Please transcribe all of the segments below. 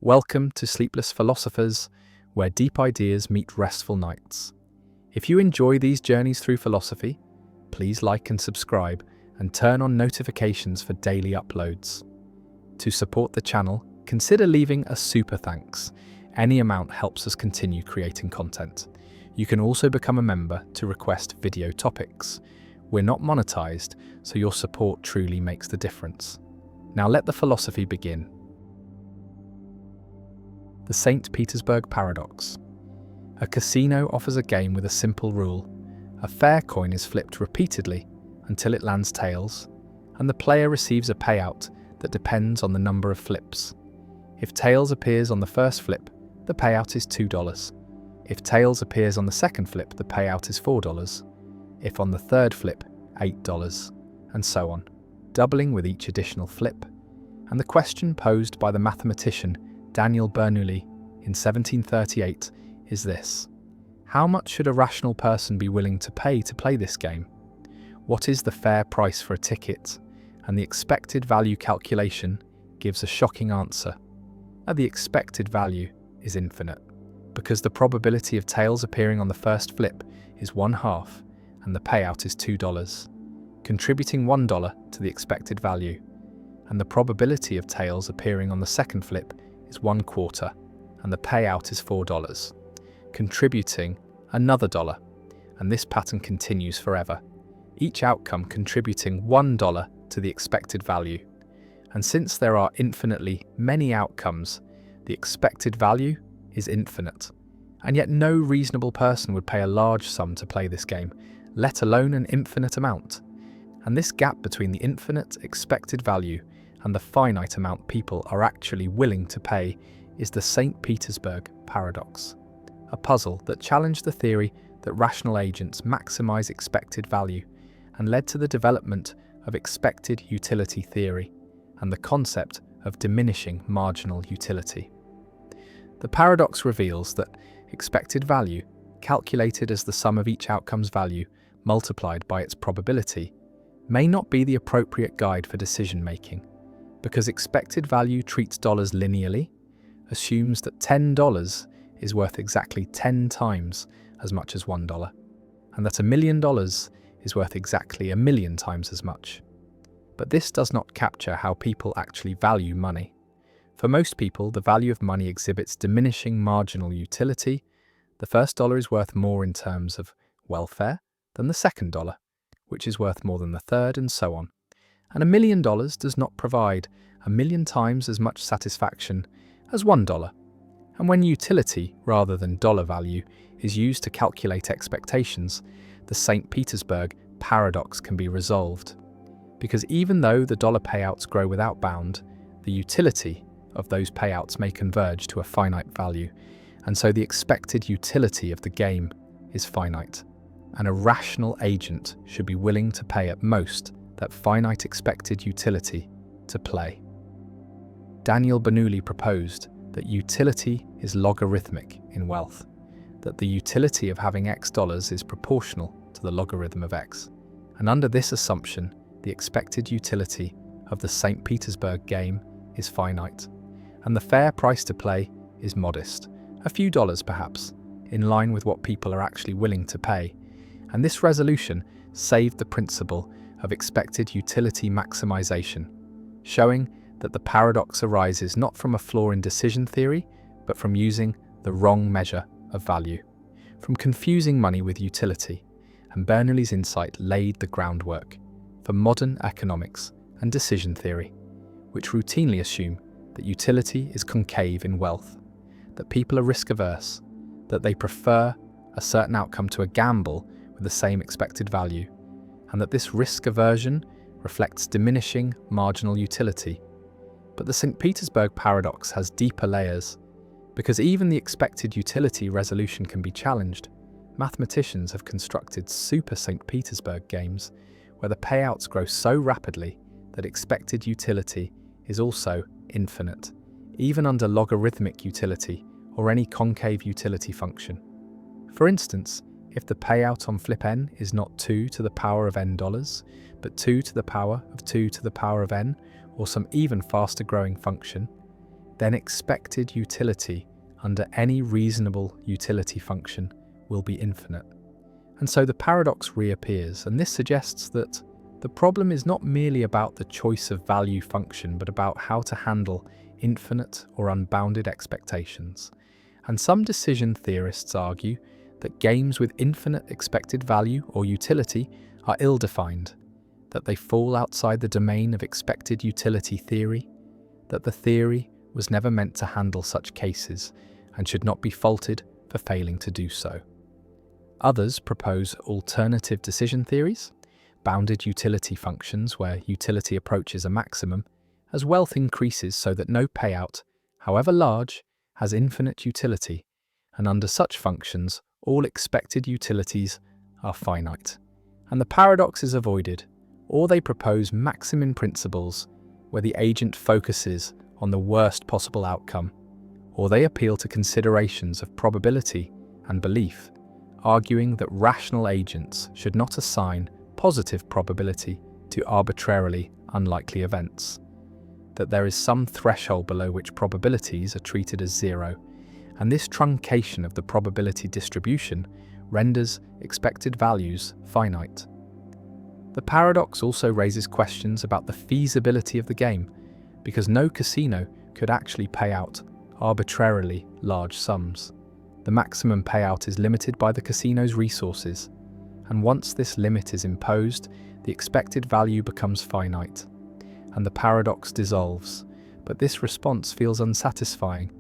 Welcome to Sleepless Philosophers, where deep ideas meet restful nights. If you enjoy these journeys through philosophy, please like and subscribe and turn on notifications for daily uploads. To support the channel, consider leaving a super thanks. Any amount helps us continue creating content. You can also become a member to request video topics. We're not monetized, so your support truly makes the difference. Now let the philosophy begin. The St. Petersburg Paradox. A casino offers a game with a simple rule. A fair coin is flipped repeatedly until it lands tails, and the player receives a payout that depends on the number of flips. If tails appears on the first flip, the payout is $2. If tails appears on the second flip, the payout is $4. If on the third flip, $8, and so on, doubling with each additional flip. And the question posed by the mathematician Daniel Bernoulli in 1738 is this: how much should a rational person be willing to pay to play this game? What is the fair price for a ticket? And the expected value calculation gives a shocking answer. The expected value is infinite, because the probability of tails appearing on the first flip is 1/2, and the payout is $2, contributing $1 to the expected value. And the probability of tails appearing on the second flip is 1/4, and the payout is $4, contributing another $1, and this pattern continues forever, each outcome contributing $1 to the expected value. And since there are infinitely many outcomes, the expected value is infinite. And yet no reasonable person would pay a large sum to play this game, let alone an infinite amount. And this gap between the infinite expected value and the finite amount people are actually willing to pay is the St. Petersburg Paradox, a puzzle that challenged the theory that rational agents maximize expected value and led to the development of expected utility theory and the concept of diminishing marginal utility. The paradox reveals that expected value, calculated as the sum of each outcome's value multiplied by its probability, may not be the appropriate guide for decision-making, because expected value treats dollars linearly, assumes that $10 is worth exactly 10 times as much as $1, and that $1 million is worth exactly 1 million times as much. But this does not capture how people actually value money. For most people, the value of money exhibits diminishing marginal utility. The first dollar is worth more in terms of welfare than the second dollar, which is worth more than the third, and so on. And $1 million does not provide 1 million times as much satisfaction as $1. And when utility, rather than dollar value, is used to calculate expectations, the St. Petersburg Paradox can be resolved. Because even though the dollar payouts grow without bound, the utility of those payouts may converge to a finite value, and so the expected utility of the game is finite. And a rational agent should be willing to pay at most that finite expected utility to play. Daniel Bernoulli proposed that utility is logarithmic in wealth, that the utility of having X dollars is proportional to the logarithm of X. And under this assumption, the expected utility of the St. Petersburg game is finite, and the fair price to play is modest, a few dollars perhaps, in line with what people are actually willing to pay. And this resolution saved the principle of expected utility maximization, showing that the paradox arises not from a flaw in decision theory, but from using the wrong measure of value, from confusing money with utility. And Bernoulli's insight laid the groundwork for modern economics and decision theory, which routinely assume that utility is concave in wealth, that people are risk-averse, that they prefer a certain outcome to a gamble with the same expected value, and that this risk aversion reflects diminishing marginal utility. But the St. Petersburg Paradox has deeper layers, because even the expected utility resolution can be challenged. Mathematicians have constructed super St. Petersburg games where the payouts grow so rapidly that expected utility is also infinite, even under logarithmic utility or any concave utility function. For instance, if the payout on flip n is not 2 to the power of n dollars, but 2 to the power of 2 to the power of n, or some even faster growing function, then expected utility under any reasonable utility function will be infinite. And so the paradox reappears, and this suggests that the problem is not merely about the choice of value function, but about how to handle infinite or unbounded expectations. And some decision theorists argue that games with infinite expected value or utility are ill-defined, that they fall outside the domain of expected utility theory, that the theory was never meant to handle such cases and should not be faulted for failing to do so. Others propose alternative decision theories, bounded utility functions where utility approaches a maximum, as wealth increases so that no payout, however large, has infinite utility, and under such functions, all expected utilities are finite. And the paradox is avoided, or they propose maximum principles where the agent focuses on the worst possible outcome, or they appeal to considerations of probability and belief, arguing that rational agents should not assign positive probability to arbitrarily unlikely events, that there is some threshold below which probabilities are treated as zero, and this truncation of the probability distribution renders expected values finite. The paradox also raises questions about the feasibility of the game, because no casino could actually pay out arbitrarily large sums. The maximum payout is limited by the casino's resources, and once this limit is imposed, the expected value becomes finite, and the paradox dissolves. But this response feels unsatisfying,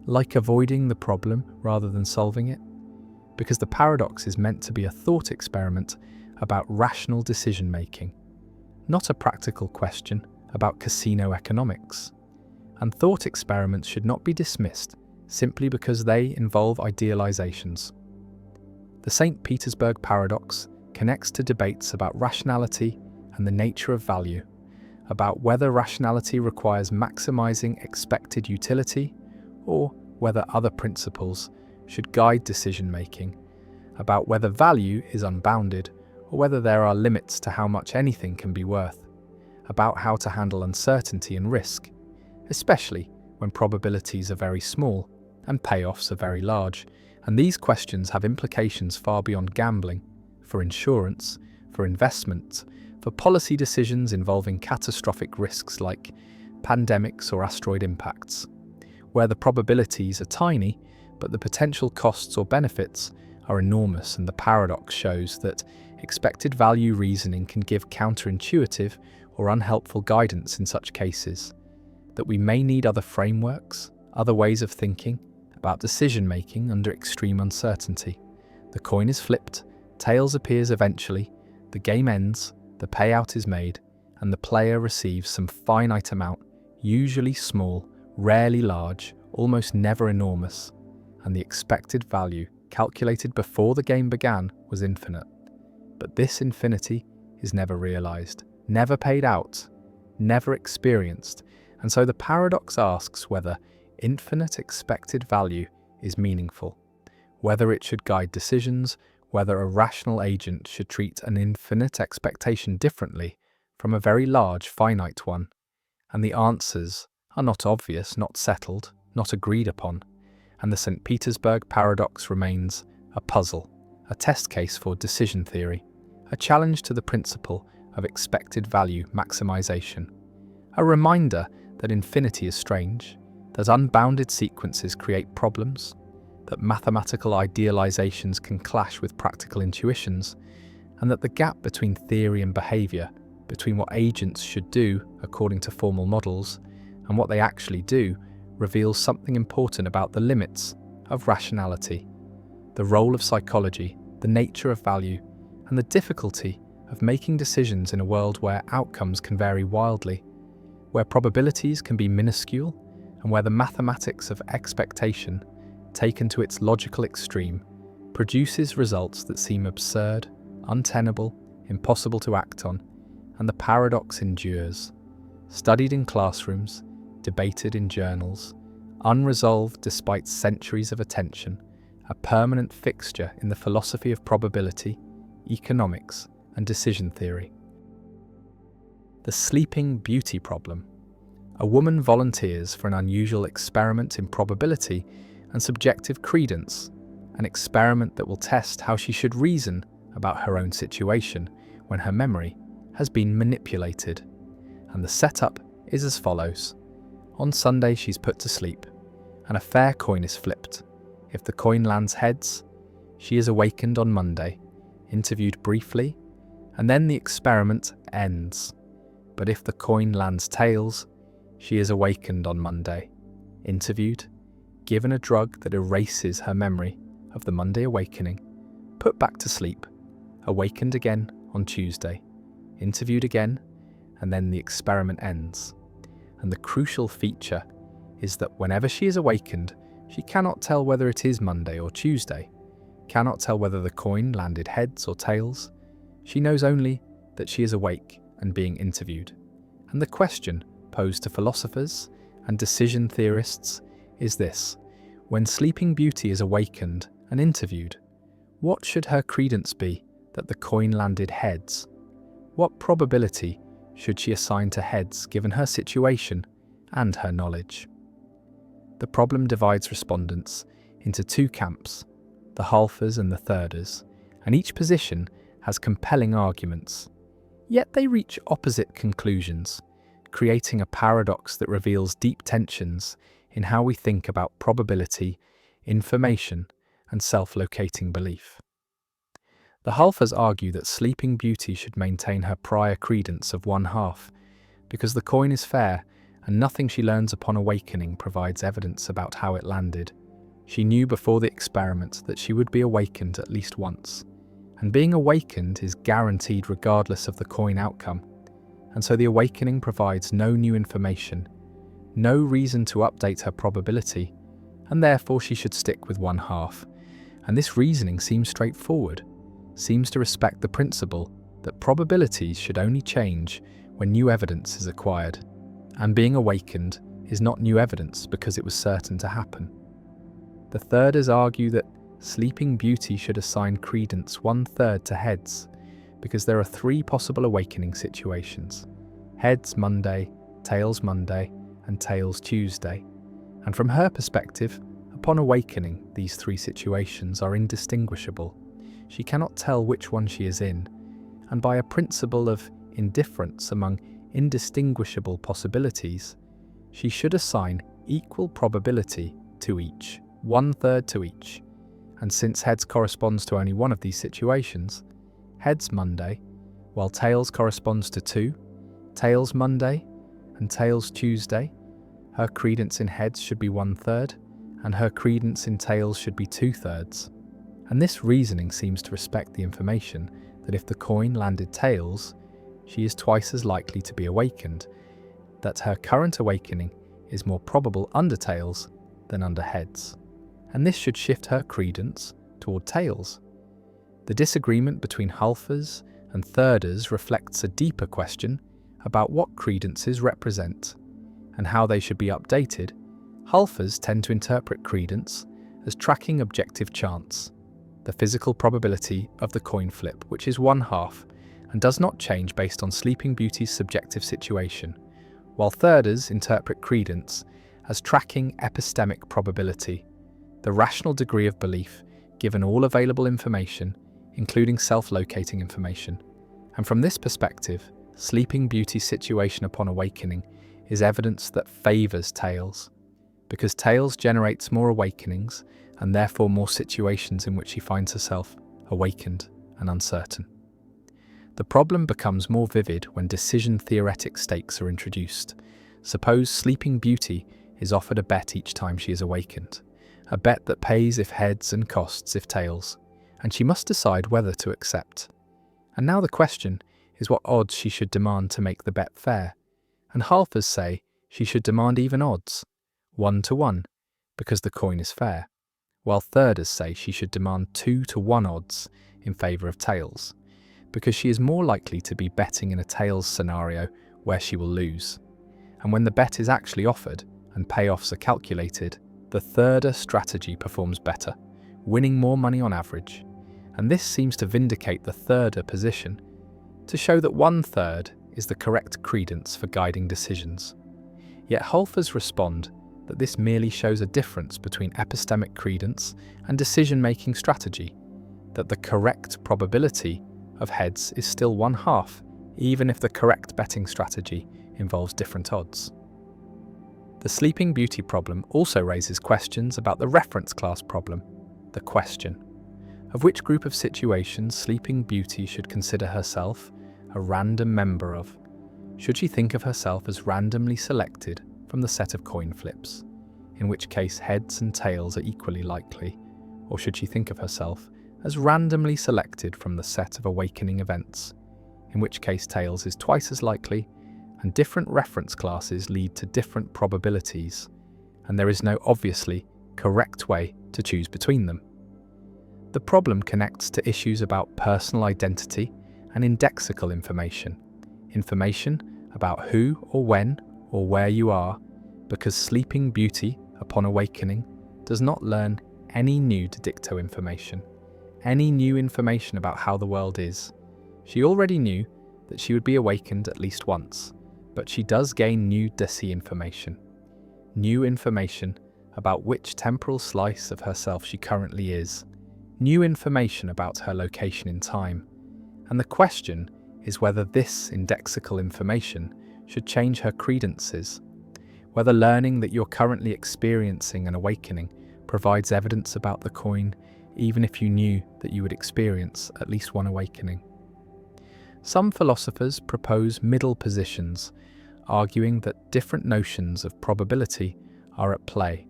like avoiding the problem rather than solving it, because the paradox is meant to be a thought experiment about rational decision-making, not a practical question about casino economics. And thought experiments should not be dismissed simply because they involve idealizations. The St. Petersburg paradox connects to debates about rationality and the nature of value, about whether rationality requires maximizing expected utility or whether other principles should guide decision-making, about whether value is unbounded or whether there are limits to how much anything can be worth, about how to handle uncertainty and risk, especially when probabilities are very small and payoffs are very large, and these questions have implications far beyond gambling, for insurance, for investment, for policy decisions involving catastrophic risks like pandemics or asteroid impacts, where the probabilities are tiny, but the potential costs or benefits are enormous, and the paradox shows that expected value reasoning can give counterintuitive or unhelpful guidance in such cases, that we may need other frameworks, other ways of thinking about decision-making under extreme uncertainty. The coin is flipped, tails appears eventually, the game ends, the payout is made, and the player receives some finite amount, usually small, rarely large, almost never enormous, and the expected value calculated before the game began was infinite. But this infinity is never realized, never paid out, never experienced, and so the paradox asks whether infinite expected value is meaningful, whether it should guide decisions, whether a rational agent should treat an infinite expectation differently from a very large finite one. And the answers are not obvious, not settled, not agreed upon, and the St. Petersburg paradox remains a puzzle, a test case for decision theory, a challenge to the principle of expected value maximization, a reminder that infinity is strange, that unbounded sequences create problems, that mathematical idealizations can clash with practical intuitions, and that the gap between theory and behavior, between what agents should do according to formal models and what they actually do, reveals something important about the limits of rationality, the role of psychology, the nature of value, and the difficulty of making decisions in a world where outcomes can vary wildly, where probabilities can be minuscule, and where the mathematics of expectation, taken to its logical extreme, produces results that seem absurd, untenable, impossible to act on, and the paradox endures, studied in classrooms, debated in journals, unresolved despite centuries of attention, a permanent fixture in the philosophy of probability, economics, and decision theory. The Sleeping Beauty problem. A woman volunteers for an unusual experiment in probability and subjective credence, an experiment that will test how she should reason about her own situation when her memory has been manipulated. And the setup is as follows. On Sunday, she's put to sleep, and a fair coin is flipped. If the coin lands heads, she is awakened on Monday, interviewed briefly, and then the experiment ends. But if the coin lands tails, she is awakened on Monday, interviewed, given a drug that erases her memory of the Monday awakening, put back to sleep, awakened again on Tuesday, interviewed again, and then the experiment ends. And the crucial feature is that whenever she is awakened, she cannot tell whether it is Monday or Tuesday, cannot tell whether the coin landed heads or tails. She knows only that she is awake and being interviewed. And the question posed to philosophers and decision theorists is this: when Sleeping Beauty is awakened and interviewed, what should her credence be that the coin landed heads? What probability should she assign to heads given her situation and her knowledge? The problem divides respondents into two camps, the halfers and the thirders, and each position has compelling arguments. Yet they reach opposite conclusions, creating a paradox that reveals deep tensions in how we think about probability, information, and self-locating belief. The halfers argue that Sleeping Beauty should maintain her prior credence of 1/2, because the coin is fair and nothing she learns upon awakening provides evidence about how it landed. She knew before the experiment that she would be awakened at least once, and being awakened is guaranteed regardless of the coin outcome, and so the awakening provides no new information, no reason to update her probability, and therefore she should stick with 1/2. And this reasoning seems straightforward, seems to respect the principle that probabilities should only change when new evidence is acquired, and being awakened is not new evidence because it was certain to happen. The thirders argue that Sleeping Beauty should assign credence 1/3 to heads, because there are 3 possible awakening situations: heads Monday, tails Monday, and tails Tuesday. And from her perspective, upon awakening, these 3 situations are indistinguishable. She cannot tell which one she is in, and by a principle of indifference among indistinguishable possibilities, she should assign equal probability to each, 1/3 to each. And since heads corresponds to only one of these situations, heads Monday, while tails corresponds to 2, tails Monday and tails Tuesday, her credence in heads should be 1/3, and her credence in tails should be 2/3. And this reasoning seems to respect the information that if the coin landed tails, she is twice as likely to be awakened, that her current awakening is more probable under tails than under heads. And this should shift her credence toward tails. The disagreement between halfers and thirders reflects a deeper question about what credences represent and how they should be updated. Halfers tend to interpret credence as tracking objective chance, the physical probability of the coin flip, which is 1/2 and does not change based on Sleeping Beauty's subjective situation, while thirders interpret credence as tracking epistemic probability, the rational degree of belief given all available information, including self-locating information. And from this perspective, Sleeping Beauty's situation upon awakening is evidence that favours tails, because tails generates more awakenings and therefore more situations in which she finds herself awakened and uncertain. The problem becomes more vivid when decision-theoretic stakes are introduced. Suppose Sleeping Beauty is offered a bet each time she is awakened, a bet that pays if heads and costs if tails, and she must decide whether to accept. And now the question is what odds she should demand to make the bet fair, and halfers say she should demand even odds, 1-1, because the coin is fair, while thirders say she should demand 2-1 odds in favour of tails, because she is more likely to be betting in a tails scenario where she will lose. And when the bet is actually offered and payoffs are calculated, the thirder strategy performs better, winning more money on average. And this seems to vindicate the thirder position, to show that 1/3 is the correct credence for guiding decisions. Yet Holfers respond that this merely shows a difference between epistemic credence and decision-making strategy, that the correct probability of heads is still 1/2, even if the correct betting strategy involves different odds. The Sleeping Beauty problem also raises questions about the reference class problem, the question of which group of situations Sleeping Beauty should consider herself a random member of. Should she think of herself as randomly selected from the set of coin flips, in which case heads and tails are equally likely, or should she think of herself as randomly selected from the set of awakening events, in which case tails is twice as likely, and different reference classes lead to different probabilities, and there is no obviously correct way to choose between them. The problem connects to issues about personal identity and indexical information about who or when or where you are, because Sleeping Beauty, upon awakening, does not learn any new dicto information, any new information about how the world is. She already knew that she would be awakened at least once, but she does gain new desi information about which temporal slice of herself she currently is, new information about her location in time, and the question is whether this indexical information should change her credences, whether learning that you're currently experiencing an awakening provides evidence about the coin, even if you knew that you would experience at least one awakening. Some philosophers propose middle positions, arguing that different notions of probability are at play,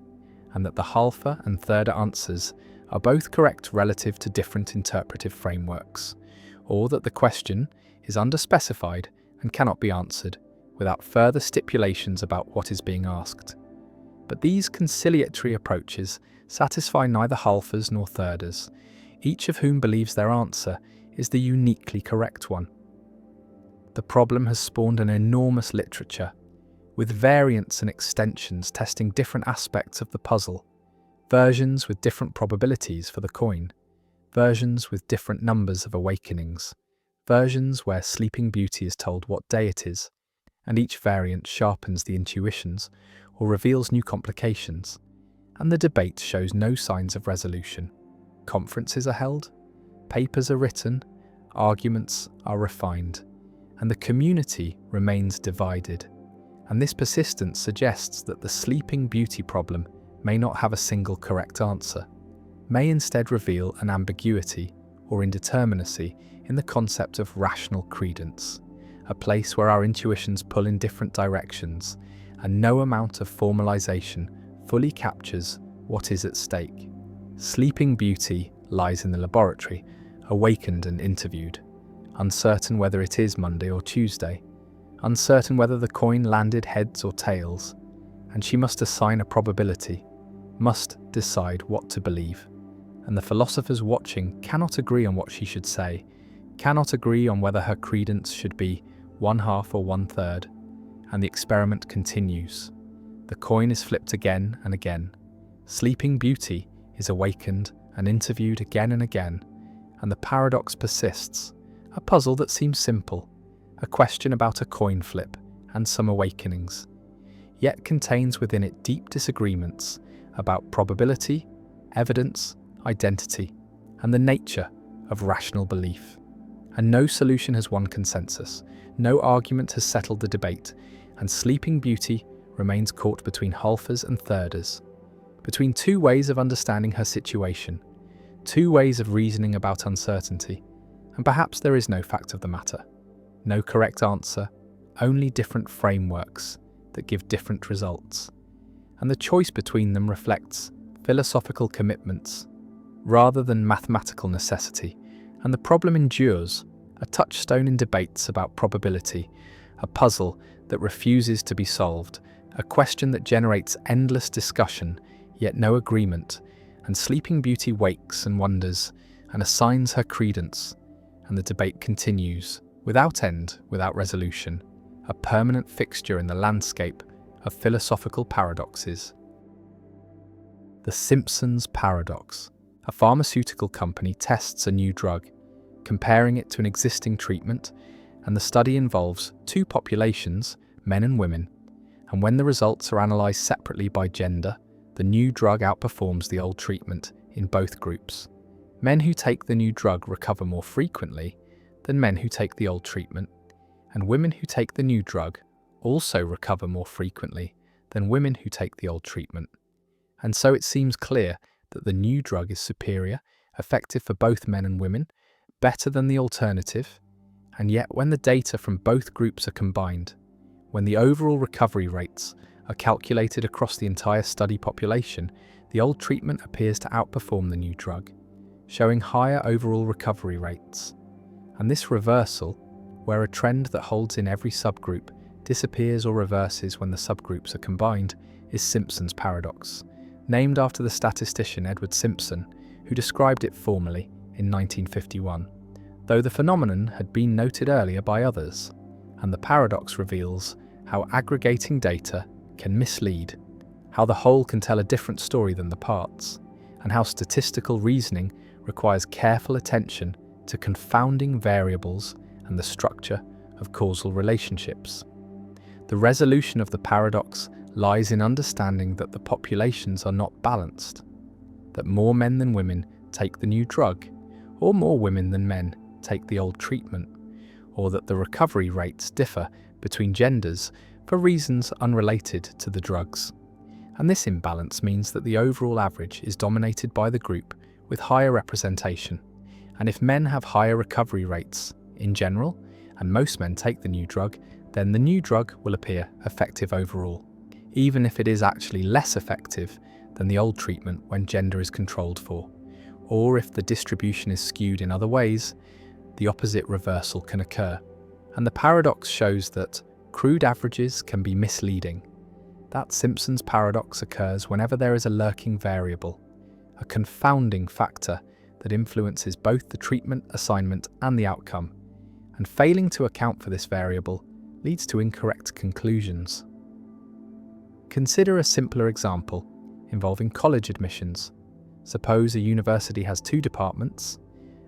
and that the Halfa and third answers are both correct relative to different interpretive frameworks, or that the question is underspecified and cannot be answered without further stipulations about what is being asked. But these conciliatory approaches satisfy neither Halfers nor thirders, each of whom believes their answer is the uniquely correct one. The problem has spawned an enormous literature, with variants and extensions testing different aspects of the puzzle, versions with different probabilities for the coin, versions with different numbers of awakenings, versions where Sleeping Beauty is told what day it is, and each variant sharpens the intuitions or reveals new complications, and the debate shows no signs of resolution. Conferences are held, papers are written, arguments are refined, and the community remains divided. And this persistence suggests that the Sleeping Beauty problem may not have a single correct answer, may instead reveal an ambiguity or indeterminacy in the concept of rational credence, a place where our intuitions pull in different directions, and no amount of formalization fully captures what is at stake. Sleeping Beauty lies in the laboratory, awakened and interviewed, uncertain whether it is Monday or Tuesday, uncertain whether the coin landed heads or tails, and she must assign a probability, must decide what to believe. And the philosophers watching cannot agree on what she should say, cannot agree on whether her credence should be 1/2 or 1/3, and the experiment continues. The coin is flipped again and again. Sleeping Beauty is awakened and interviewed again and again, and the paradox persists, a puzzle that seems simple, a question about a coin flip and some awakenings, yet contains within it deep disagreements about probability, evidence, identity, and the nature of rational belief. And no solution has won consensus, no argument has settled the debate, and Sleeping Beauty remains caught between Halfers and thirders, between two ways of understanding her situation, two ways of reasoning about uncertainty, and perhaps there is no fact of the matter, no correct answer, only different frameworks that give different results. And the choice between them reflects philosophical commitments rather than mathematical necessity, and the problem endures, a touchstone in debates about probability, a puzzle that refuses to be solved, a question that generates endless discussion, yet no agreement, and Sleeping Beauty wakes and wonders, and assigns her credence, and the debate continues, without end, without resolution, a permanent fixture in the landscape of philosophical paradoxes. The Simpsons paradox. A pharmaceutical company tests a new drug, comparing it to an existing treatment, and the study involves two populations, men and women, and when the results are analysed separately by gender, the new drug outperforms the old treatment in both groups. Men who take the new drug recover more frequently than men who take the old treatment, and women who take the new drug also recover more frequently than women who take the old treatment. And so it seems clear that the new drug is superior, effective for both men and women, better than the alternative, and yet when the data from both groups are combined, when the overall recovery rates are calculated across the entire study population, the old treatment appears to outperform the new drug, showing higher overall recovery rates. And this reversal, where a trend that holds in every subgroup disappears or reverses when the subgroups are combined, is Simpson's paradox, named after the statistician Edward Simpson, who described it formally in 1951, though the phenomenon had been noted earlier by others. And the paradox reveals how aggregating data can mislead, how the whole can tell a different story than the parts, and how statistical reasoning requires careful attention to confounding variables and the structure of causal relationships. The resolution of the paradox lies in understanding that the populations are not balanced, that more men than women take the new drug, or more women than men take the old treatment, or that the recovery rates differ between genders for reasons unrelated to the drugs. And this imbalance means that the overall average is dominated by the group with higher representation. And if men have higher recovery rates in general, and most men take the new drug, then the new drug will appear effective overall, even if it is actually less effective than the old treatment when gender is controlled for. Or if the distribution is skewed in other ways, the opposite reversal can occur. And the paradox shows that crude averages can be misleading. That Simpson's paradox occurs whenever there is a lurking variable, a confounding factor that influences both the treatment assignment and the outcome, and failing to account for this variable leads to incorrect conclusions. Consider a simpler example involving college admissions. Suppose a university has two departments,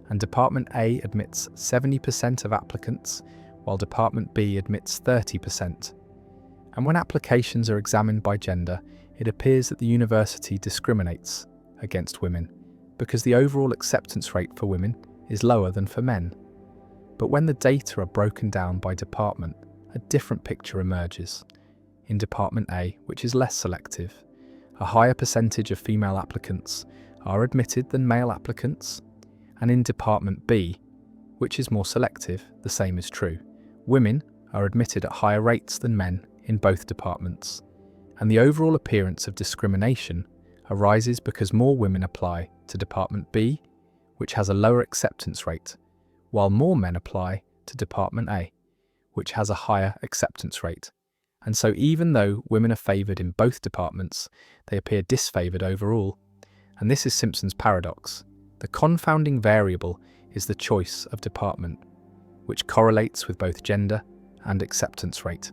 and Department A admits 70% of applicants, while Department B admits 30%. And when applications are examined by gender, it appears that the university discriminates against women, because the overall acceptance rate for women is lower than for men. But when the data are broken down by department, a different picture emerges. In Department A, which is less selective, a higher percentage of female applicants are admitted than male applicants, and in Department B, which is more selective, the same is true. Women are admitted at higher rates than men in both departments, and the overall appearance of discrimination arises because more women apply to Department B, which has a lower acceptance rate, while more men apply to Department A, which has a higher acceptance rate. And so even though women are favoured in both departments, they appear disfavoured overall. And this is Simpson's paradox. The confounding variable is the choice of department, which correlates with both gender and acceptance rate.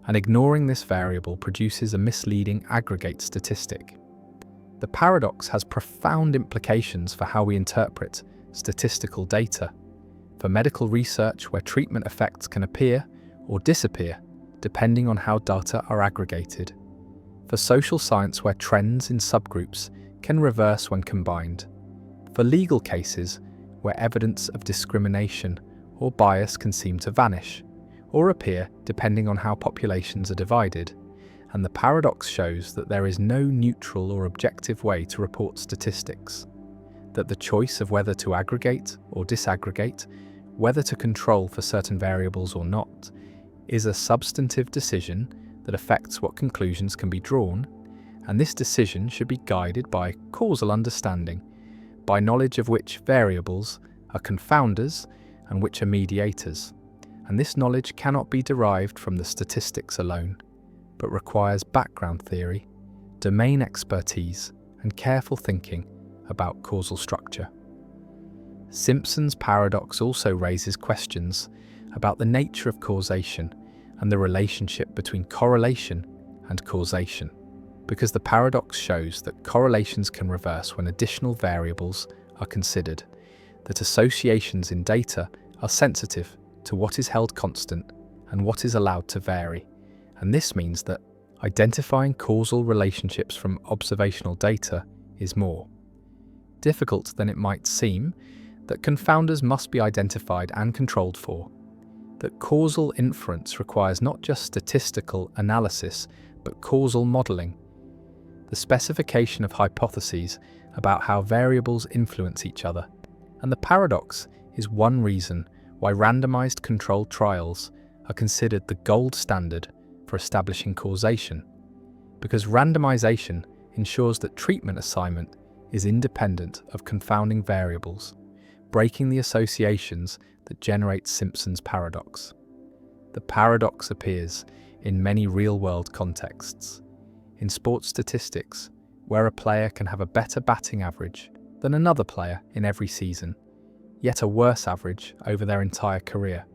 And ignoring this variable produces a misleading aggregate statistic. The paradox has profound implications for how we interpret statistical data, for medical research where treatment effects can appear or disappear depending on how data are aggregated, for social science where trends in subgroups can reverse when combined, for legal cases where evidence of discrimination or bias can seem to vanish or appear depending on how populations are divided. And the paradox shows that there is no neutral or objective way to report statistics, that the choice of whether to aggregate or disaggregate, whether to control for certain variables or not, is a substantive decision that affects what conclusions can be drawn, and this decision should be guided by causal understanding, by knowledge of which variables are confounders and which are mediators. And this knowledge cannot be derived from the statistics alone, but requires background theory, domain expertise, and careful thinking about causal structure. Simpson's paradox also raises questions about the nature of causation and the relationship between correlation and causation, because the paradox shows that correlations can reverse when additional variables are considered, that associations in data are sensitive to what is held constant and what is allowed to vary, and this means that Identifying causal relationships from observational data is more difficult than it might seem, that confounders must be identified and controlled for, that causal inference requires not just statistical analysis, but causal modelling, the specification of hypotheses about how variables influence each other. And the paradox is one reason why randomized controlled trials are considered the gold standard for establishing causation, because randomization ensures that treatment assignment is independent of confounding variables, breaking the associations that generate Simpson's paradox. The paradox appears in many real-world contexts. In sports statistics, where a player can have a better batting average than another player in every season, yet a worse average over their entire career,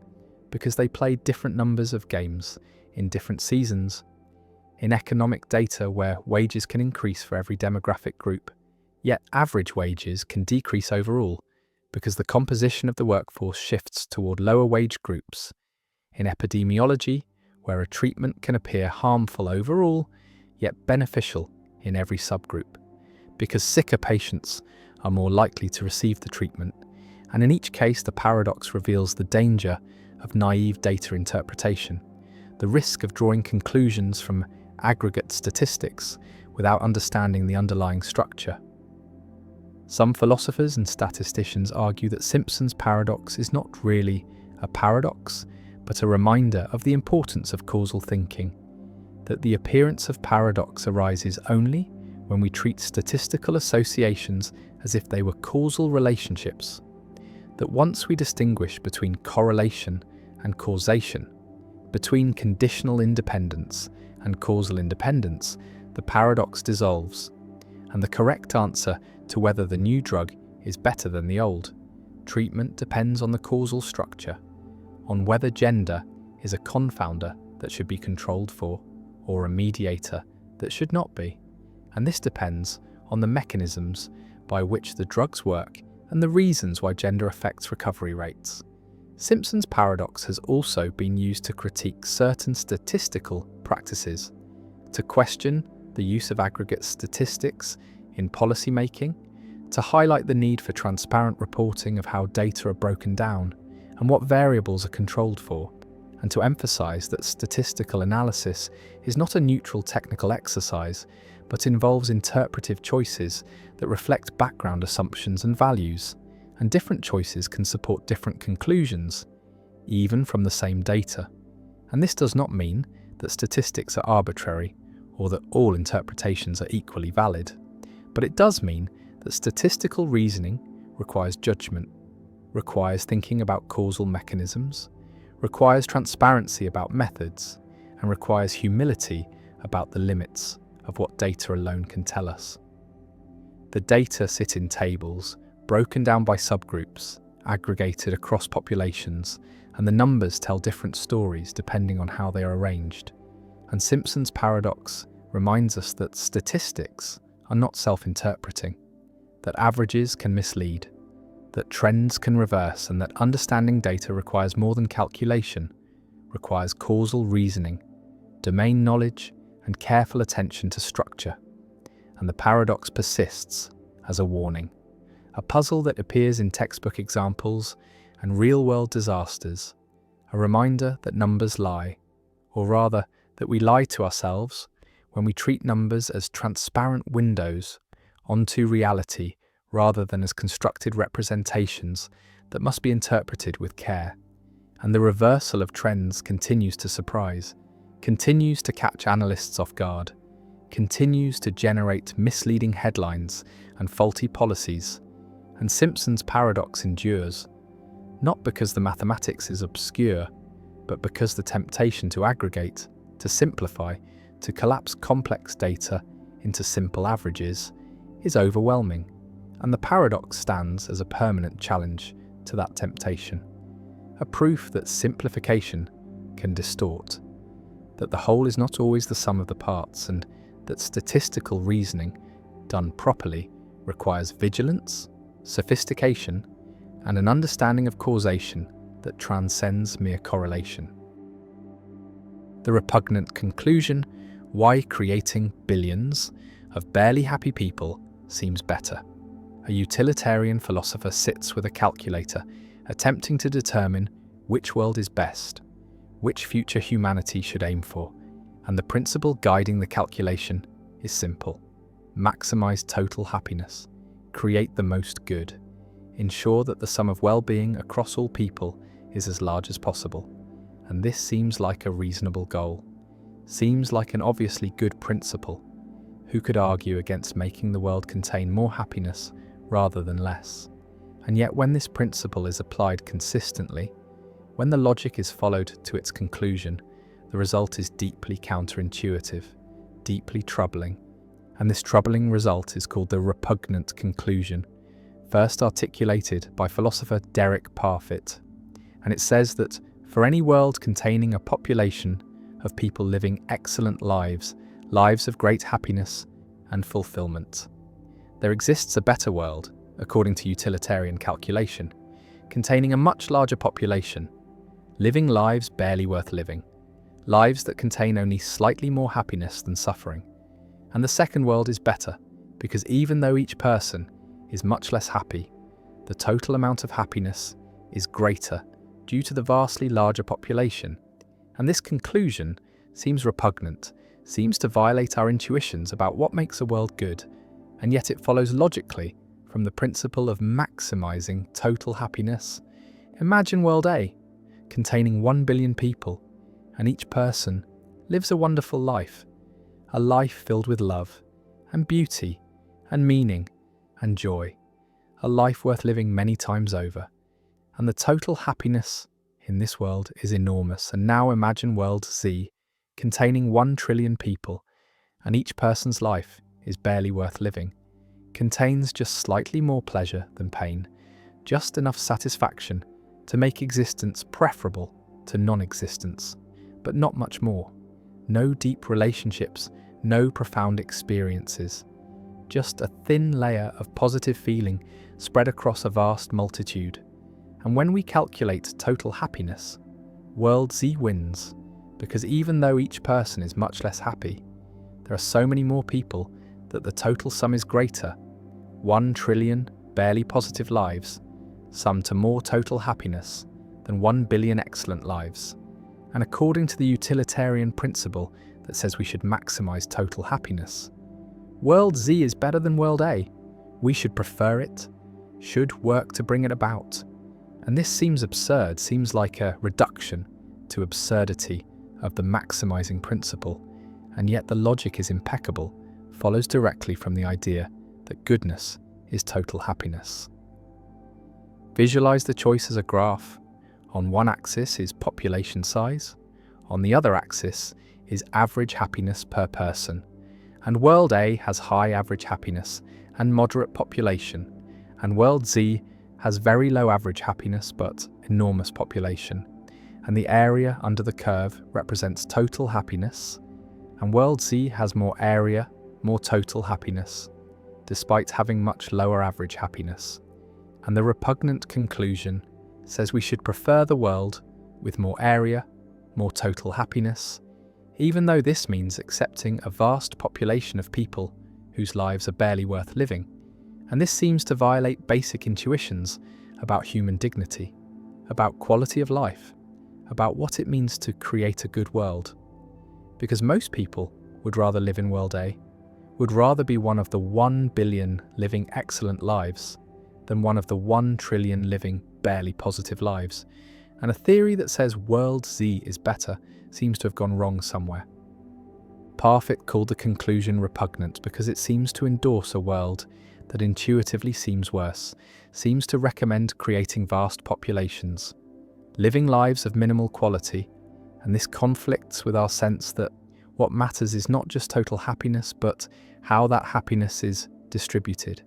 because they played different numbers of games in different seasons. In economic data, where wages can increase for every demographic group, yet average wages can decrease overall, because the composition of the workforce shifts toward lower wage groups. In epidemiology, where a treatment can appear harmful overall, yet beneficial in every subgroup, because sicker patients are more likely to receive the treatment, and in each case the paradox reveals the danger of naive data interpretation, the risk of drawing conclusions from aggregate statistics without understanding the underlying structure. Some philosophers and statisticians argue that Simpson's paradox is not really a paradox, but a reminder of the importance of causal thinking, that the appearance of paradox arises only when we treat statistical associations as if they were causal relationships, that once we distinguish between correlation and causation, between conditional independence and causal independence, the paradox dissolves, and the correct answer to whether the new drug is better than the old treatment depends on the causal structure, on whether gender is a confounder that should be controlled for, or a mediator that should not be, and this depends on the mechanisms by which the drugs work and the reasons why gender affects recovery rates. Simpson's paradox has also been used to critique certain statistical practices, to question the use of aggregate statistics in policy making, to highlight the need for transparent reporting of how data are broken down and what variables are controlled for, and to emphasize that statistical analysis is not a neutral technical exercise, but involves interpretive choices that reflect background assumptions and values, and different choices can support different conclusions, even from the same data. And this does not mean that statistics are arbitrary or that all interpretations are equally valid, but it does mean that statistical reasoning requires judgment, requires thinking about causal mechanisms, requires transparency about methods, and requires humility about the limits of what data alone can tell us. The data sit in tables, broken down by subgroups, aggregated across populations, and the numbers tell different stories depending on how they are arranged. And Simpson's paradox reminds us that statistics are not self-interpreting, that averages can mislead, that trends can reverse, and that understanding data requires more than calculation, requires causal reasoning, domain knowledge, and careful attention to structure. And the paradox persists as a warning, a puzzle that appears in textbook examples and real-world disasters, a reminder that numbers lie, or rather, that we lie to ourselves when we treat numbers as transparent windows onto reality rather than as constructed representations that must be interpreted with care. And the reversal of trends continues to surprise, continues to catch analysts off guard, continues to generate misleading headlines and faulty policies. And Simpson's paradox endures, not because the mathematics is obscure, but because the temptation to aggregate, to simplify, to collapse complex data into simple averages is overwhelming. And the paradox stands as a permanent challenge to that temptation, a proof that simplification can distort, that the whole is not always the sum of the parts, and that statistical reasoning, done properly, requires vigilance, sophistication, and an understanding of causation that transcends mere correlation. The repugnant conclusion Why creating billions of barely happy people seems better. A utilitarian philosopher sits with a calculator, attempting to determine which world is best, which future humanity should aim for, and the principle guiding the calculation is simple. Maximize total happiness, create the most good, ensure that the sum of well-being across all people is as large as possible. And this seems like a reasonable goal, seems like an obviously good principle. Who could argue against making the world contain more happiness rather than less? And yet when this principle is applied consistently, when the logic is followed to its conclusion, the result is deeply counterintuitive, deeply troubling. And this troubling result is called the repugnant conclusion, first articulated by philosopher Derek Parfit. And it says that for any world containing a population of people living excellent lives, lives of great happiness and fulfillment, there exists a better world, according to utilitarian calculation, containing a much larger population, living lives barely worth living, lives that contain only slightly more happiness than suffering. And the second world is better, because even though each person is much less happy, the total amount of happiness is greater due to the vastly larger population. And this conclusion seems repugnant, seems to violate our intuitions about what makes a world good, and yet it follows logically from the principle of maximizing total happiness. Imagine World A, containing 1 billion people, and each person lives a wonderful life, a life filled with love, and beauty, and meaning, and joy, a life worth living many times over. And the total happiness in this world is enormous. And now imagine World Z, containing 1 trillion people, and each person's life is barely worth living, contains just slightly more pleasure than pain, just enough satisfaction to make existence preferable to non-existence, but not much more. No deep relationships, no profound experiences, just a thin layer of positive feeling spread across a vast multitude. And when we calculate total happiness, World Z wins, because even though each person is much less happy, there are so many more people that the total sum is greater. 1 trillion barely positive lives sum to more total happiness than 1 billion excellent lives. And according to the utilitarian principle that says we should maximize total happiness, World Z is better than World A. We should prefer it, should work to bring it about. And this seems absurd, seems like a reduction to absurdity of the maximizing principle, and yet the logic is impeccable, follows directly from the idea that goodness is total happiness. Visualize the choice as a graph. On one axis is population size, on the other axis is average happiness per person, and World A has high average happiness and moderate population, and World Z has very low average happiness but enormous population, and the area under the curve represents total happiness, and World Z has more area, more total happiness, despite having much lower average happiness. And the repugnant conclusion says we should prefer the world with more area, more total happiness, even though this means accepting a vast population of people whose lives are barely worth living. And this seems to violate basic intuitions about human dignity, about quality of life, about what it means to create a good world. Because most people would rather live in World A, would rather be one of the 1 billion living excellent lives than one of the 1 trillion living barely positive lives. And a theory that says World Z is better seems to have gone wrong somewhere. Parfit called the conclusion repugnant because it seems to endorse a world that intuitively seems worse, seems to recommend creating vast populations, living lives of minimal quality, and this conflicts with our sense that what matters is not just total happiness, but how that happiness is distributed,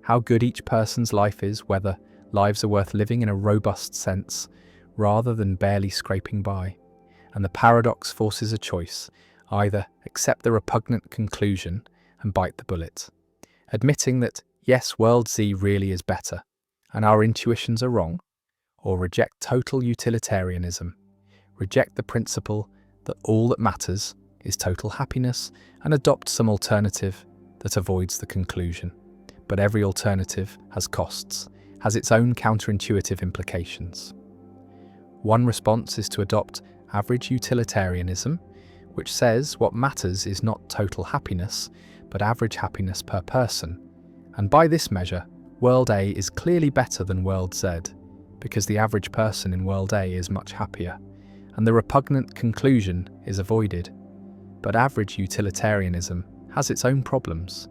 how good each person's life is, whether lives are worth living in a robust sense, rather than barely scraping by. And the paradox forces a choice, either accept the repugnant conclusion and bite the bullet, admitting that yes, World Z really is better, and our intuitions are wrong, or reject total utilitarianism, reject the principle that all that matters is total happiness and adopt some alternative that avoids the conclusion. But every alternative has costs, has its own counterintuitive implications. One response is to adopt average utilitarianism, which says what matters is not total happiness, but average happiness per person. And by this measure, World A is clearly better than World Z, because the average person in World A is much happier, and the repugnant conclusion is avoided. But average utilitarianism has its own problems.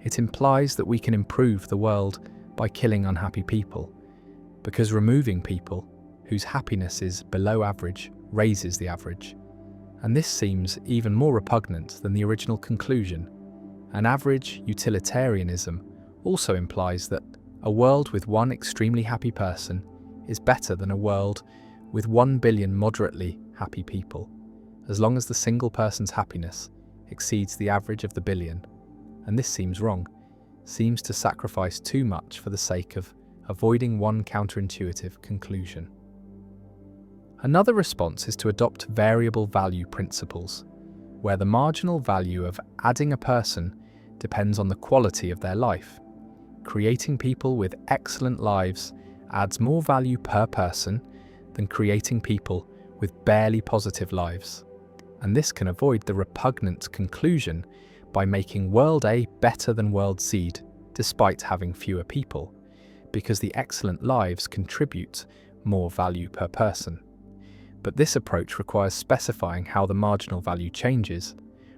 It implies that we can improve the world by killing unhappy people, because removing people whose happiness is below average raises the average. And this seems even more repugnant than the original conclusion. An average utilitarianism also implies that a world with one extremely happy person is better than a world with 1 billion moderately happy people, as long as the single person's happiness exceeds the average of the billion. And this seems wrong, seems to sacrifice too much for the sake of avoiding one counterintuitive conclusion. Another response is to adopt variable value principles, where the marginal value of adding a person depends on the quality of their life. Creating people with excellent lives adds more value per person than creating people with barely positive lives. And this can avoid the repugnant conclusion by making World A better than World Z, despite having fewer people, because the excellent lives contribute more value per person. But this approach requires specifying how the marginal value changes,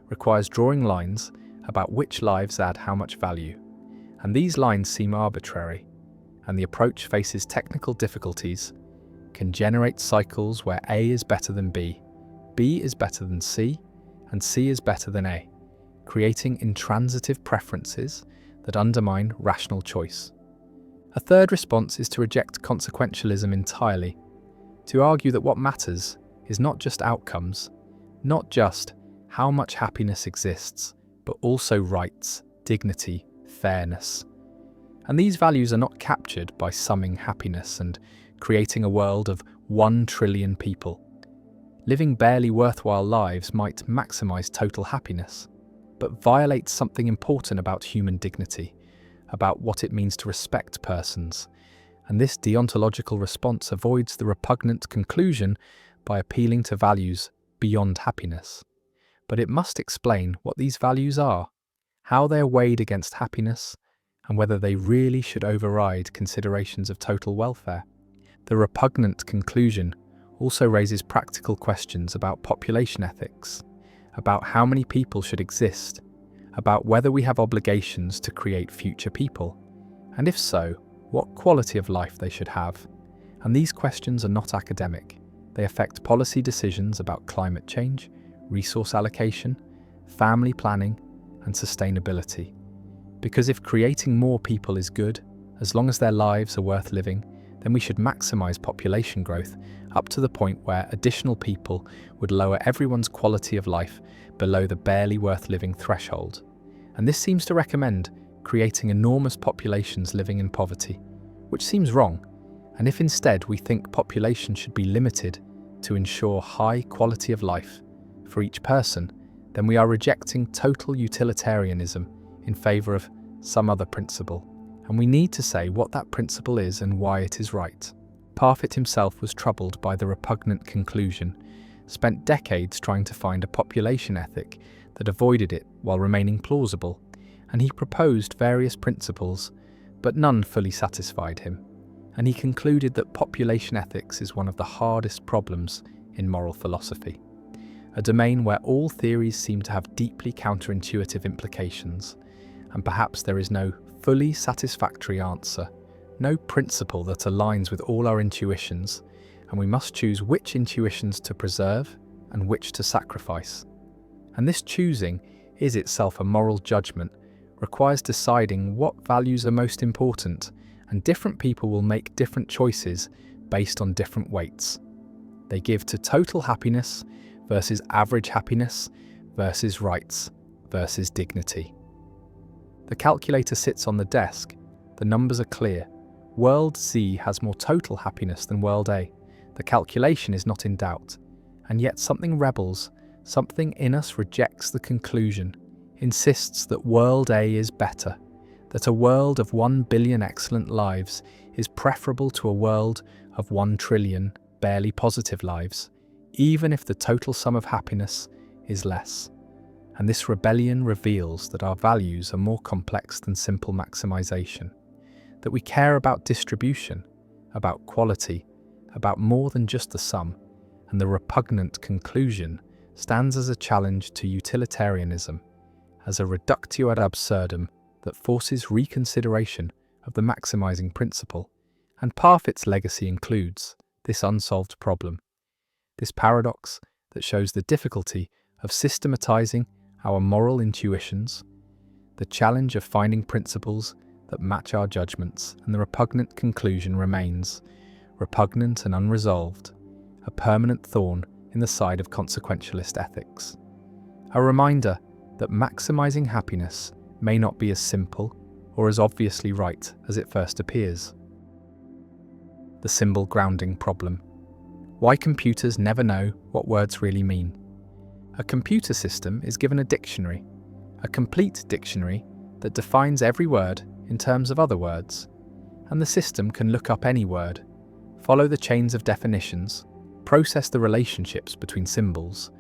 requires drawing lines about which lives add how much value. And these lines seem arbitrary, and the approach faces technical difficulties, can generate cycles where A is better than B is better than C, and C is better than A, creating intransitive preferences that undermine rational choice. A third response is to reject consequentialism entirely, to argue that what matters is not just outcomes, not just how much happiness exists, but also rights, dignity, fairness. And these values are not captured by summing happiness and creating a world of 1 trillion people. Living barely worthwhile lives might maximize total happiness, but violates something important about human dignity, about what it means to respect persons. And this deontological response avoids the repugnant conclusion by appealing to values beyond happiness. But it must explain what these values are, how they are weighed against happiness, and whether they really should override considerations of total welfare. The repugnant conclusion also raises practical questions about population ethics, about how many people should exist, about whether we have obligations to create future people, and if so, what quality of life they should have. And these questions are not academic. They affect policy decisions about climate change, resource allocation, family planning, and sustainability. Because if creating more people is good, as long as their lives are worth living, then we should maximize population growth up to the point where additional people would lower everyone's quality of life below the barely worth living threshold. And this seems to recommend creating enormous populations living in poverty, which seems wrong. And if instead we think population should be limited to ensure high quality of life for each person, then we are rejecting total utilitarianism in favor of some other principle. And we need to say what that principle is and why it is right. Parfit himself was troubled by the repugnant conclusion, spent decades trying to find a population ethic that avoided it while remaining plausible, and he proposed various principles, but none fully satisfied him. And he concluded that population ethics is one of the hardest problems in moral philosophy, a domain where all theories seem to have deeply counterintuitive implications, and perhaps there is no fully satisfactory answer, no principle that aligns with all our intuitions, and we must choose which intuitions to preserve and which to sacrifice. And this choosing is itself a moral judgment, requires deciding what values are most important, and different people will make different choices based on different weights. They give to total happiness versus average happiness versus rights versus dignity. The calculator sits on the desk. The numbers are clear. World Z has more total happiness than World A. The calculation is not in doubt. And yet something rebels, something in us rejects the conclusion, insists that world A is better, that a world of 1 billion excellent lives is preferable to a world of 1 trillion barely positive lives, even if the total sum of happiness is less. And this rebellion reveals that our values are more complex than simple maximization, that we care about distribution, about quality, about more than just the sum, and the repugnant conclusion stands as a challenge to utilitarianism, as a reductio ad absurdum that forces reconsideration of the maximizing principle, and Parfit's legacy includes this unsolved problem, this paradox that shows the difficulty of systematizing our moral intuitions, the challenge of finding principles that match our judgments, and the repugnant conclusion remains, repugnant and unresolved, a permanent thorn in the side of consequentialist ethics. A reminder that maximizing happiness may not be as simple or as obviously right as it first appears. The symbol grounding problem. Why computers never know what words really mean. A computer system is given a dictionary, a complete dictionary that defines every word in terms of other words, and the system can look up any word, follow the chains of definitions, process the relationships between symbols,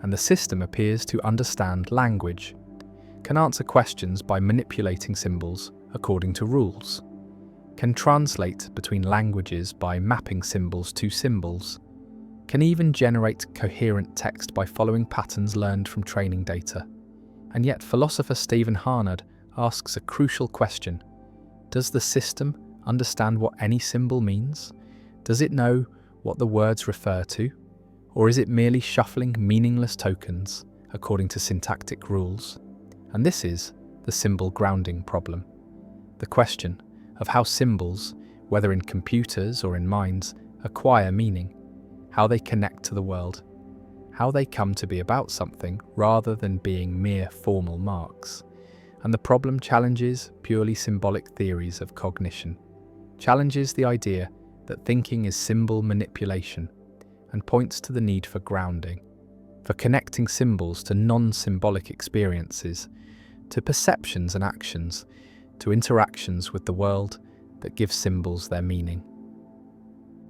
and the system appears to understand language, can answer questions by manipulating symbols according to rules, can translate between languages by mapping symbols to symbols, can even generate coherent text by following patterns learned from training data. And yet philosopher Stephen Harnad asks a crucial question. Does the system understand what any symbol means? Does it know what the words refer to? Or is it merely shuffling meaningless tokens according to syntactic rules? And this is the symbol grounding problem. The question of how symbols, whether in computers or in minds, acquire meaning, how they connect to the world, how they come to be about something rather than being mere formal marks. And the problem challenges purely symbolic theories of cognition, challenges the idea that thinking is symbol manipulation, and points to the need for grounding, for connecting symbols to non-symbolic experiences, to perceptions and actions, to interactions with the world that give symbols their meaning.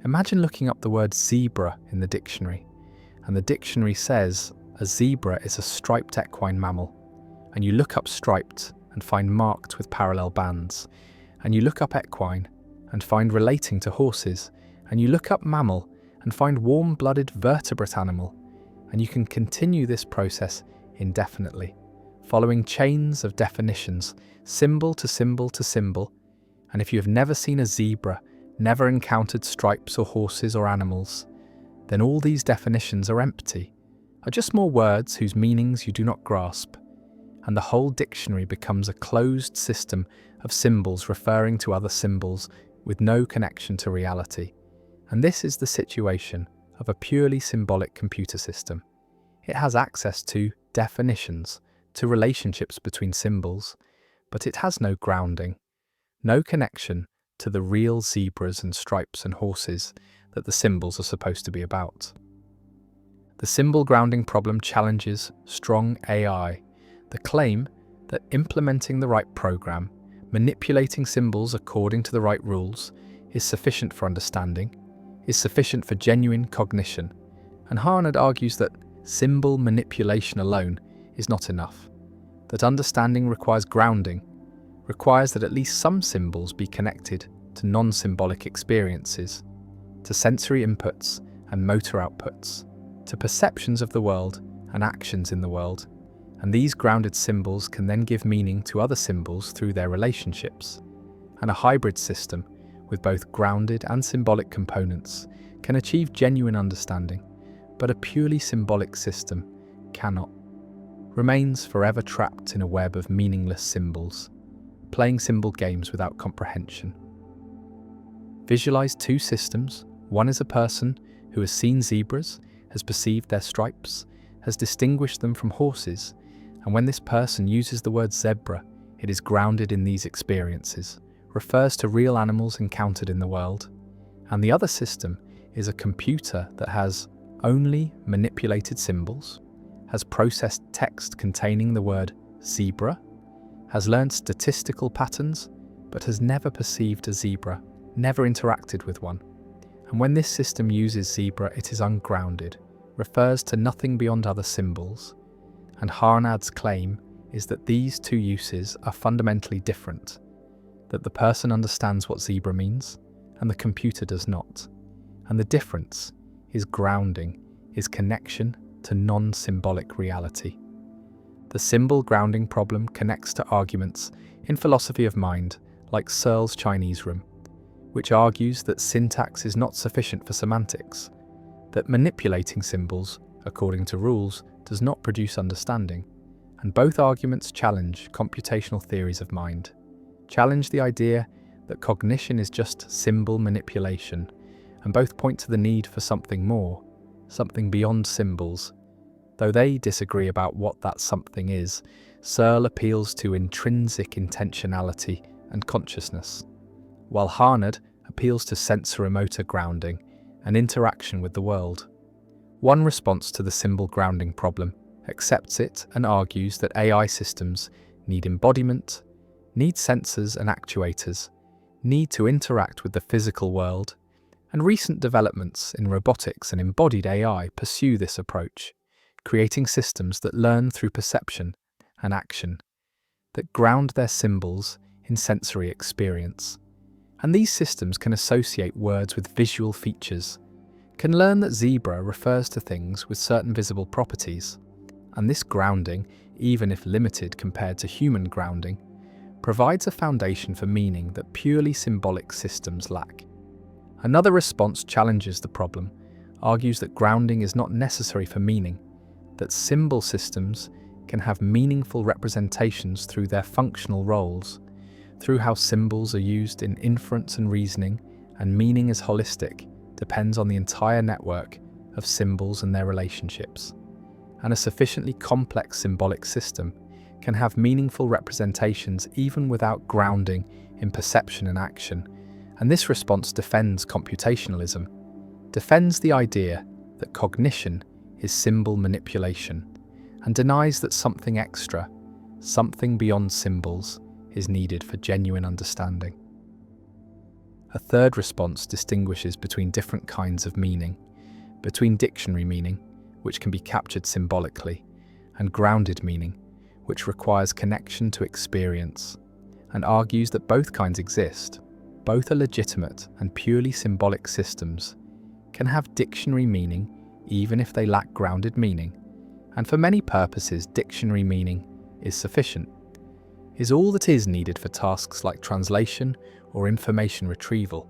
Imagine looking up the word zebra in the dictionary, and the dictionary says a zebra is a striped equine mammal, and you look up striped and find marked with parallel bands, and you look up equine and find relating to horses, and you look up mammal and find warm-blooded vertebrate animal, and you can continue this process indefinitely, following chains of definitions, symbol to symbol to symbol, and if you have never seen a zebra, never encountered stripes or horses or animals, then all these definitions are empty, are just more words whose meanings you do not grasp, and the whole dictionary becomes a closed system of symbols referring to other symbols with no connection to reality. And this is the situation of a purely symbolic computer system. It has access to definitions, to relationships between symbols, but it has no grounding, no connection to the real zebras and stripes and horses that the symbols are supposed to be about. The symbol grounding problem challenges strong AI, the claim that implementing the right program, manipulating symbols according to the right rules, is sufficient for understanding, is sufficient for genuine cognition, and Harnad argues that symbol manipulation alone is not enough, that understanding requires grounding, requires that at least some symbols be connected to non-symbolic experiences, to sensory inputs and motor outputs, to perceptions of the world and actions in the world, and these grounded symbols can then give meaning to other symbols through their relationships. And a hybrid system, with both grounded and symbolic components, can achieve genuine understanding, but a purely symbolic system cannot, remains forever trapped in a web of meaningless symbols, playing symbol games without comprehension. Visualize two systems. One is a person who has seen zebras, has perceived their stripes, has distinguished them from horses, and when this person uses the word zebra, it is grounded in these experiences, refers to real animals encountered in the world. And the other system is a computer that has only manipulated symbols, has processed text containing the word zebra, has learned statistical patterns, but has never perceived a zebra, never interacted with one. And when this system uses zebra, it is ungrounded, refers to nothing beyond other symbols. And Harnad's claim is that these two uses are fundamentally different, that the person understands what zebra means, and the computer does not. And the difference is grounding, is connection to non-symbolic reality. The symbol grounding problem connects to arguments in philosophy of mind, like Searle's Chinese room, which argues that syntax is not sufficient for semantics, that manipulating symbols, according to rules, does not produce understanding, and both arguments challenge computational theories of mind, challenge the idea that cognition is just symbol manipulation, and both point to the need for something more, something beyond symbols. Though they disagree about what that something is, Searle appeals to intrinsic intentionality and consciousness, while Harnad appeals to sensoromotor grounding and interaction with the world. One response to the symbol grounding problem accepts it and argues that AI systems need embodiment, need sensors and actuators, need to interact with the physical world, and recent developments in robotics and embodied AI pursue this approach, creating systems that learn through perception and action, that ground their symbols in sensory experience. And these systems can associate words with visual features, can learn that zebra refers to things with certain visible properties, and this grounding, even if limited compared to human grounding, provides a foundation for meaning that purely symbolic systems lack. Another response challenges the problem, argues that grounding is not necessary for meaning, that symbol systems can have meaningful representations through their functional roles, through how symbols are used in inference and reasoning, and meaning is holistic, depends on the entire network of symbols and their relationships. And a sufficiently complex symbolic system can have meaningful representations even without grounding in perception and action. And this response defends computationalism, defends the idea that cognition is symbol manipulation, and denies that something extra, something beyond symbols, is needed for genuine understanding. A third response distinguishes between different kinds of meaning, between dictionary meaning, which can be captured symbolically, and grounded meaning, which requires connection to experience, and argues that both kinds exist. Both are legitimate, and purely symbolic systems can have dictionary meaning even if they lack grounded meaning, and for many purposes dictionary meaning is sufficient, is all that is needed for tasks like translation or information retrieval.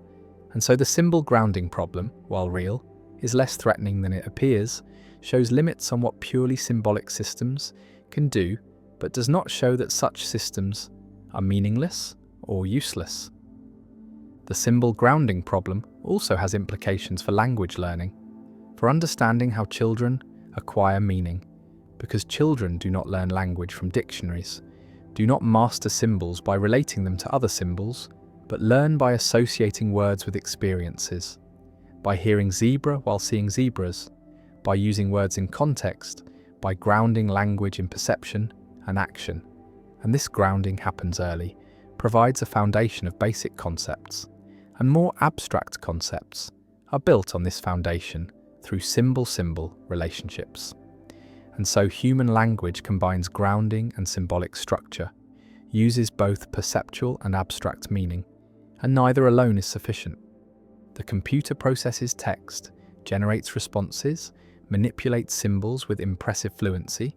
And so the symbol grounding problem, while real, is less threatening than it appears, shows limits on what purely symbolic systems can do, but does not show that such systems are meaningless or useless. The symbol grounding problem also has implications for language learning, for understanding how children acquire meaning, because children do not learn language from dictionaries, do not master symbols by relating them to other symbols, but learn by associating words with experiences, by hearing zebra while seeing zebras, by using words in context, by grounding language in perception and action. And this grounding happens early, provides a foundation of basic concepts, and more abstract concepts are built on this foundation through symbol-symbol relationships. And so human language combines grounding and symbolic structure, uses both perceptual and abstract meaning, and neither alone is sufficient. The computer processes text, generates responses, manipulates symbols with impressive fluency,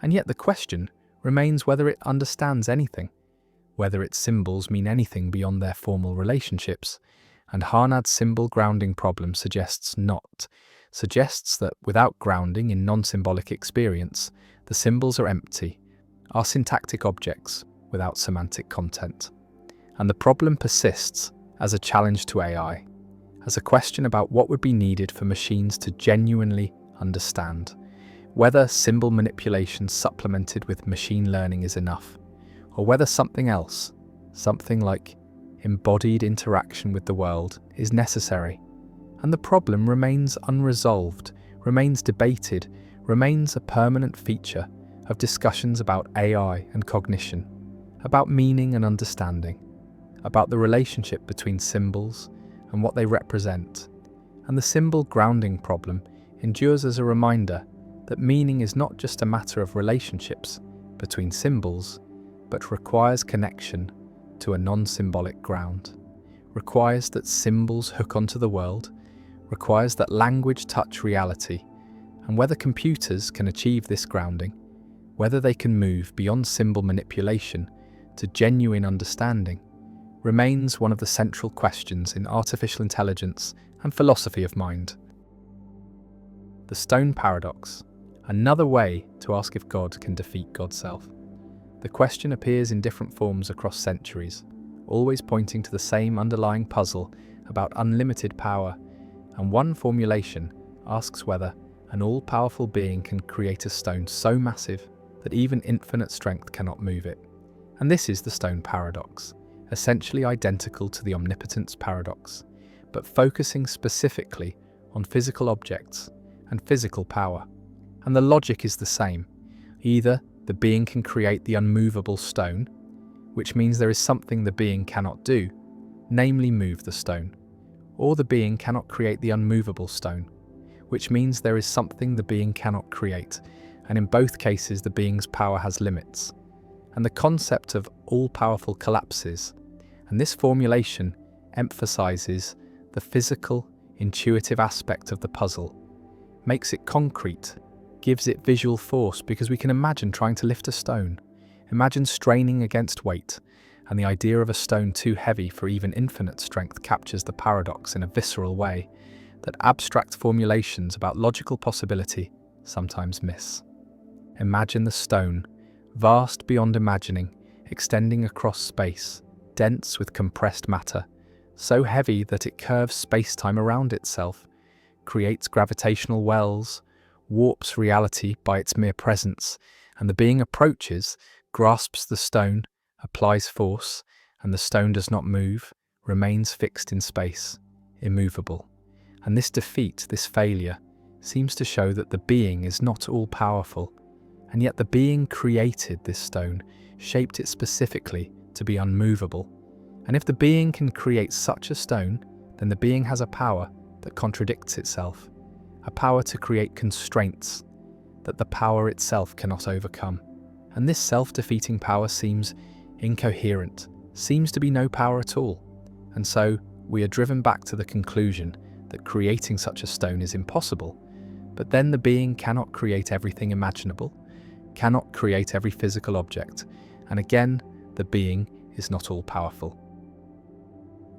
and yet the question remains whether it understands anything, whether its symbols mean anything beyond their formal relationships, and Harnad's symbol grounding problem suggests not, suggests that without grounding in non-symbolic experience, the symbols are empty, are syntactic objects without semantic content. And the problem persists as a challenge to AI, as a question about what would be needed for machines to genuinely understand, whether symbol manipulation supplemented with machine learning is enough, or whether something else, something like embodied interaction with the world, is necessary. And the problem remains unresolved, remains debated, remains a permanent feature of discussions about AI and cognition, about meaning and understanding, about the relationship between symbols and what they represent. And the symbol grounding problem endures as a reminder that meaning is not just a matter of relationships between symbols, but requires connection to a non-symbolic ground, requires that symbols hook onto the world, requires that language touch reality, and whether computers can achieve this grounding, whether they can move beyond symbol manipulation to genuine understanding, remains one of the central questions in artificial intelligence and philosophy of mind. The stone paradox, another way to ask if God can defeat God's self. The question appears in different forms across centuries, always pointing to the same underlying puzzle about unlimited power, and one formulation asks whether an all-powerful being can create a stone so massive that even infinite strength cannot move it. And this is the stone paradox, essentially identical to the omnipotence paradox, but focusing specifically on physical objects and physical power. And the logic is the same. Either the being can create the unmovable stone, which means there is something the being cannot do, namely move the stone, or the being cannot create the unmovable stone, which means there is something the being cannot create, and in both cases the being's power has limits. And the concept of all-powerful collapses, and this formulation emphasizes the physical, intuitive aspect of the puzzle, makes it concrete, gives it visual force, because we can imagine trying to lift a stone, imagine straining against weight, and the idea of a stone too heavy for even infinite strength captures the paradox in a visceral way that abstract formulations about logical possibility sometimes miss. Imagine the stone, vast beyond imagining, extending across space, dense with compressed matter, so heavy that it curves space-time around itself, creates gravitational wells, warps reality by its mere presence, and the being approaches, grasps the stone, applies force, and the stone does not move, remains fixed in space, immovable. And this defeat, this failure, seems to show that the being is not all-powerful, and yet the being created this stone, shaped it specifically to be unmovable. And if the being can create such a stone, then the being has a power that contradicts itself, a power to create constraints that the power itself cannot overcome. And this self-defeating power seems incoherent, seems to be no power at all. And so we are driven back to the conclusion that creating such a stone is impossible, but then the being cannot create everything imaginable, cannot create every physical object, and again, the being is not all-powerful.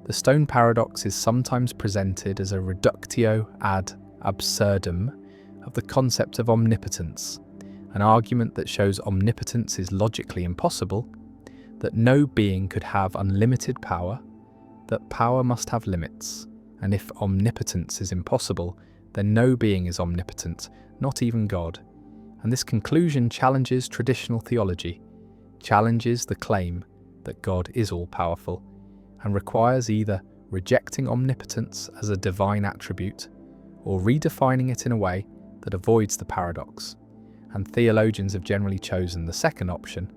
The stone paradox is sometimes presented as a reductio ad absurdum of the concept of omnipotence, an argument that shows omnipotence is logically impossible, that no being could have unlimited power, that power must have limits, and if omnipotence is impossible, then no being is omnipotent, not even God. And this conclusion challenges traditional theology, challenges the claim that God is all-powerful, and requires either rejecting omnipotence as a divine attribute or redefining it in a way that avoids the paradox. And theologians have generally chosen the second option,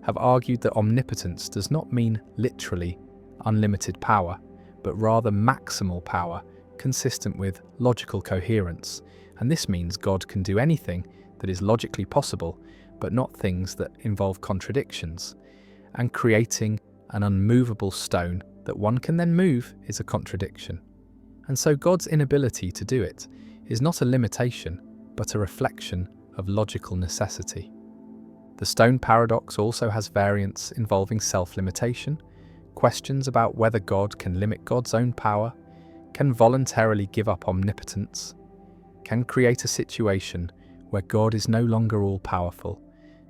have argued that omnipotence does not mean literally unlimited power, but rather maximal power consistent with logical coherence. And this means God can do anything that is logically possible, but not things that involve contradictions. And creating an unmovable stone that one can then move is a contradiction. And so God's inability to do it is not a limitation, but a reflection of logical necessity. The stone paradox also has variants involving self-limitation, questions about whether God can limit God's own power, can voluntarily give up omnipotence, can create a situation where God is no longer all-powerful.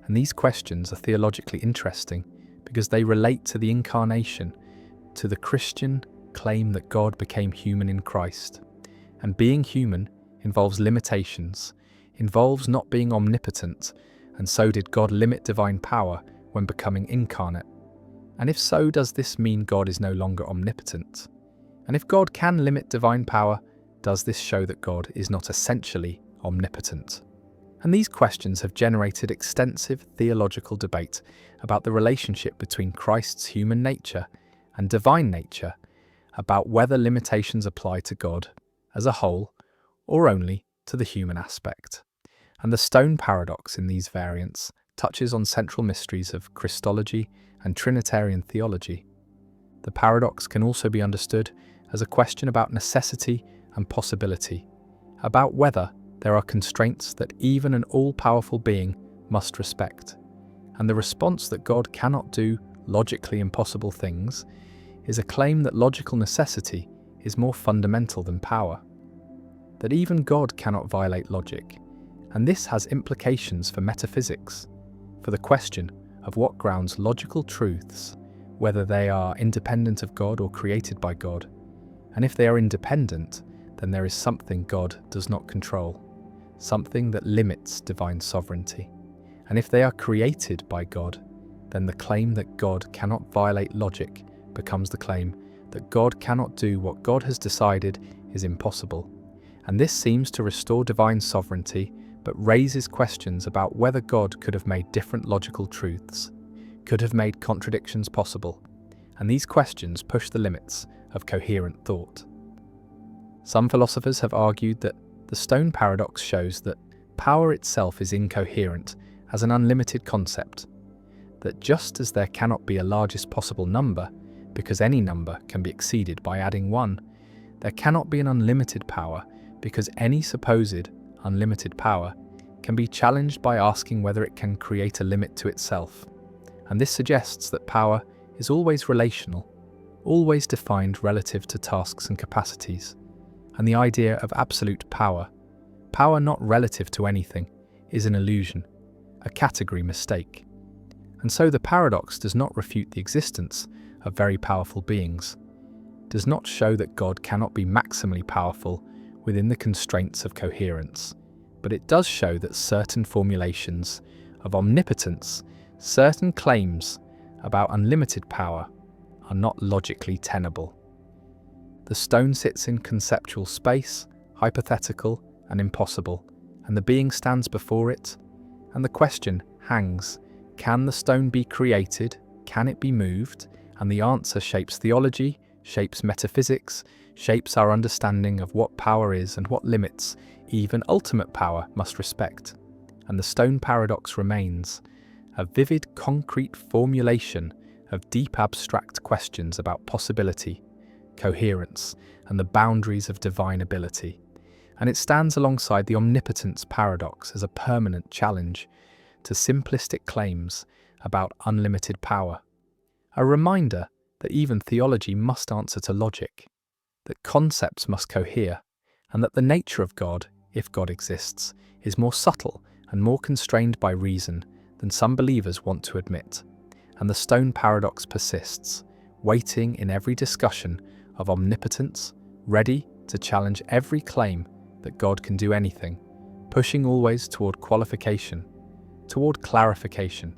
And these questions are theologically interesting because they relate to the incarnation, to the Christian claim that God became human in Christ. And being human involves limitations, involves not being omnipotent, and so did God limit divine power when becoming incarnate? And if so, does this mean God is no longer omnipotent? And if God can limit divine power, does this show that God is not essentially omnipotent? And these questions have generated extensive theological debate about the relationship between Christ's human nature and divine nature, about whether limitations apply to God as a whole or only to the human aspect. And the stone paradox in these variants touches on central mysteries of Christology and Trinitarian theology. The paradox can also be understood as a question about necessity and possibility, about whether there are constraints that even an all-powerful being must respect. And the response that God cannot do logically impossible things is a claim that logical necessity is more fundamental than power. That even God cannot violate logic, and this has implications for metaphysics, for the question of what grounds logical truths, whether they are independent of God or created by God. And if they are independent, then there is something God does not control, something that limits divine sovereignty. And if they are created by God, then the claim that God cannot violate logic becomes the claim that God cannot do what God has decided is impossible. And this seems to restore divine sovereignty, but raises questions about whether God could have made different logical truths, could have made contradictions possible. And these questions push the limits of coherent thought. Some philosophers have argued that the stone paradox shows that power itself is incoherent as an unlimited concept, that just as there cannot be a largest possible number, because any number can be exceeded by adding one, there cannot be an unlimited power, because any supposed unlimited power can be challenged by asking whether it can create a limit to itself. And this suggests that power is always relational, always defined relative to tasks and capacities. And the idea of absolute power, power not relative to anything, is an illusion, a category mistake. And so the paradox does not refute the existence of very powerful beings, does not show that God cannot be maximally powerful within the constraints of coherence, but it does show that certain formulations of omnipotence, certain claims about unlimited power, are not logically tenable. The stone sits in conceptual space, hypothetical and impossible, and the being stands before it, and the question hangs: can the stone be created? Can it be moved? And the answer shapes theology, shapes metaphysics, shapes our understanding of what power is and what limits even ultimate power must respect. And the stone paradox remains a vivid, concrete formulation of deep abstract questions about possibility, coherence, and the boundaries of divine ability. And it stands alongside the omnipotence paradox as a permanent challenge to simplistic claims about unlimited power. A reminder that even theology must answer to logic, that concepts must cohere, and that the nature of God, if God exists, is more subtle and more constrained by reason than some believers want to admit. And the stone paradox persists, waiting in every discussion of omnipotence, ready to challenge every claim that God can do anything, pushing always toward qualification, toward clarification,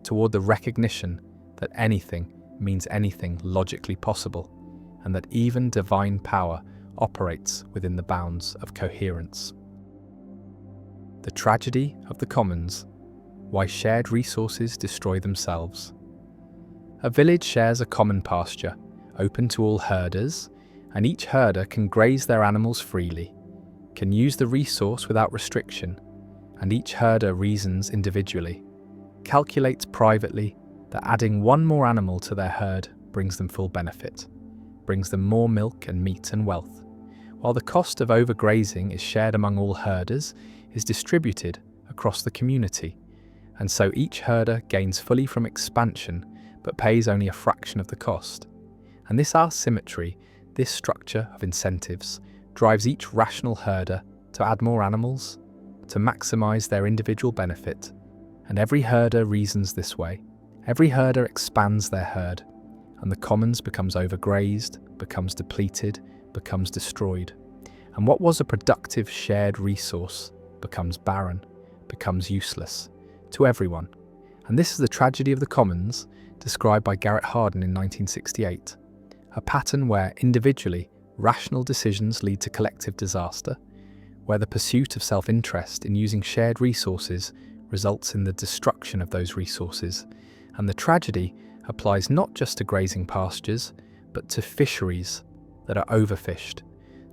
toward the recognition that anything means anything logically possible, and that even divine power operates within the bounds of coherence. The tragedy of the commons: why shared resources destroy themselves. A village shares a common pasture, open to all herders, and each herder can graze their animals freely, can use the resource without restriction, and each herder reasons individually, calculates privately that adding one more animal to their herd brings them full benefit, brings them more milk and meat and wealth, while the cost of overgrazing is shared among all herders, is distributed across the community, and so each herder gains fully from expansion but pays only a fraction of the cost. And this asymmetry, this structure of incentives, drives each rational herder to add more animals, to maximize their individual benefit, and every herder reasons this way. Every herder expands their herd, and the commons becomes overgrazed, becomes depleted, becomes destroyed. And what was a productive shared resource becomes barren, becomes useless to everyone. And this is the tragedy of the commons, described by Garrett Hardin in 1968, a pattern where individually rational decisions lead to collective disaster, where the pursuit of self-interest in using shared resources results in the destruction of those resources, and the tragedy applies not just to grazing pastures, but to fisheries that are overfished,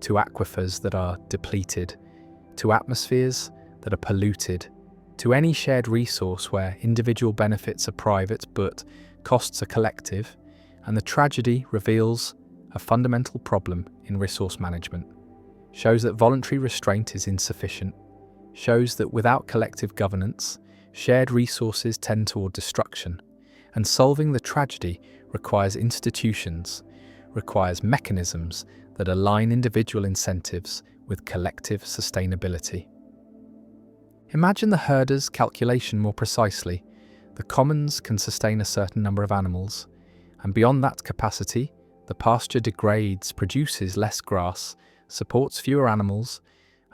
to aquifers that are depleted, to atmospheres that are polluted, to any shared resource where individual benefits are private but costs are collective, and the tragedy reveals a fundamental problem in resource management, shows that voluntary restraint is insufficient, shows that without collective governance, shared resources tend toward destruction, and solving the tragedy requires institutions, requires mechanisms that align individual incentives with collective sustainability. Imagine the herder's calculation more precisely. The commons can sustain a certain number of animals, and beyond that capacity, the pasture degrades, produces less grass, supports fewer animals,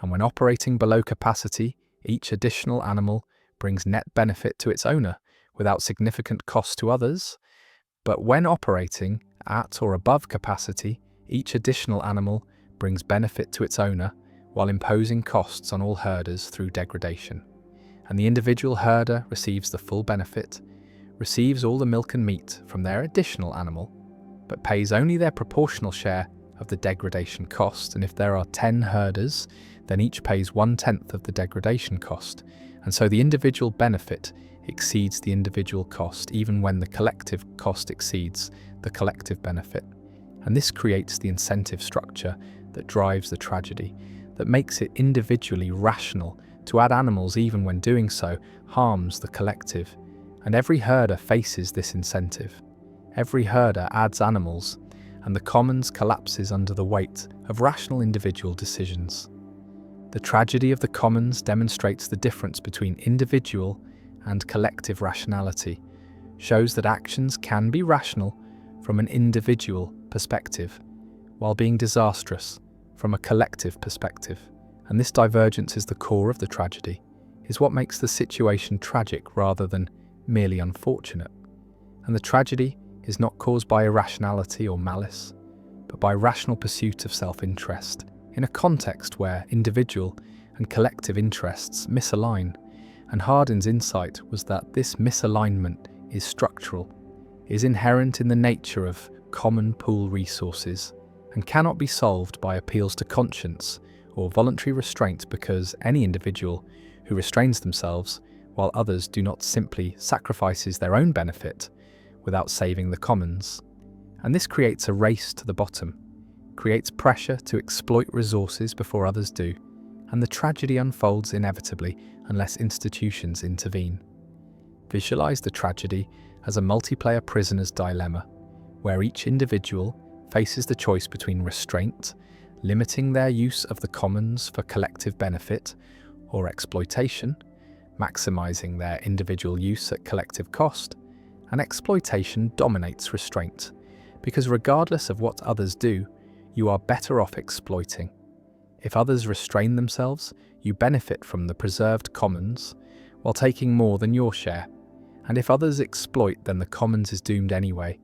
and when operating below capacity, each additional animal brings net benefit to its owner without significant cost to others. But when operating at or above capacity, each additional animal brings benefit to its owner while imposing costs on all herders through degradation. And the individual herder receives the full benefit, receives all the milk and meat from their additional animal, but pays only their proportional share of the degradation cost. And if there are 10 herders, then each pays 1/10 of the degradation cost. And so the individual benefit exceeds the individual cost, even when the collective cost exceeds the collective benefit. And this creates the incentive structure that drives the tragedy, that makes it individually rational to add animals even when doing so harms the collective. And every herder faces this incentive. Every herder adds animals, and the commons collapses under the weight of rational individual decisions. The tragedy of the commons demonstrates the difference between individual and collective rationality, shows that actions can be rational from an individual perspective, while being disastrous from a collective perspective. And this divergence is the core of the tragedy, is what makes the situation tragic rather than merely unfortunate. And the tragedy is not caused by irrationality or malice, but by rational pursuit of self-interest, in a context where individual and collective interests misalign. And Hardin's insight was that this misalignment is structural, is inherent in the nature of common pool resources, and cannot be solved by appeals to conscience or voluntary restraint, because any individual who restrains themselves while others do not simply sacrifices their own benefit without saving the commons. And this creates a race to the bottom, creates pressure to exploit resources before others do, and the tragedy unfolds inevitably unless institutions intervene. Visualize the tragedy as a multiplayer prisoner's dilemma, where each individual faces the choice between restraint, limiting their use of the commons for collective benefit, or exploitation, maximizing their individual use at collective cost. And exploitation dominates restraint, because regardless of what others do, you are better off exploiting. If others restrain themselves, you benefit from the preserved commons while taking more than your share. And if others exploit, then the commons is doomed anyway,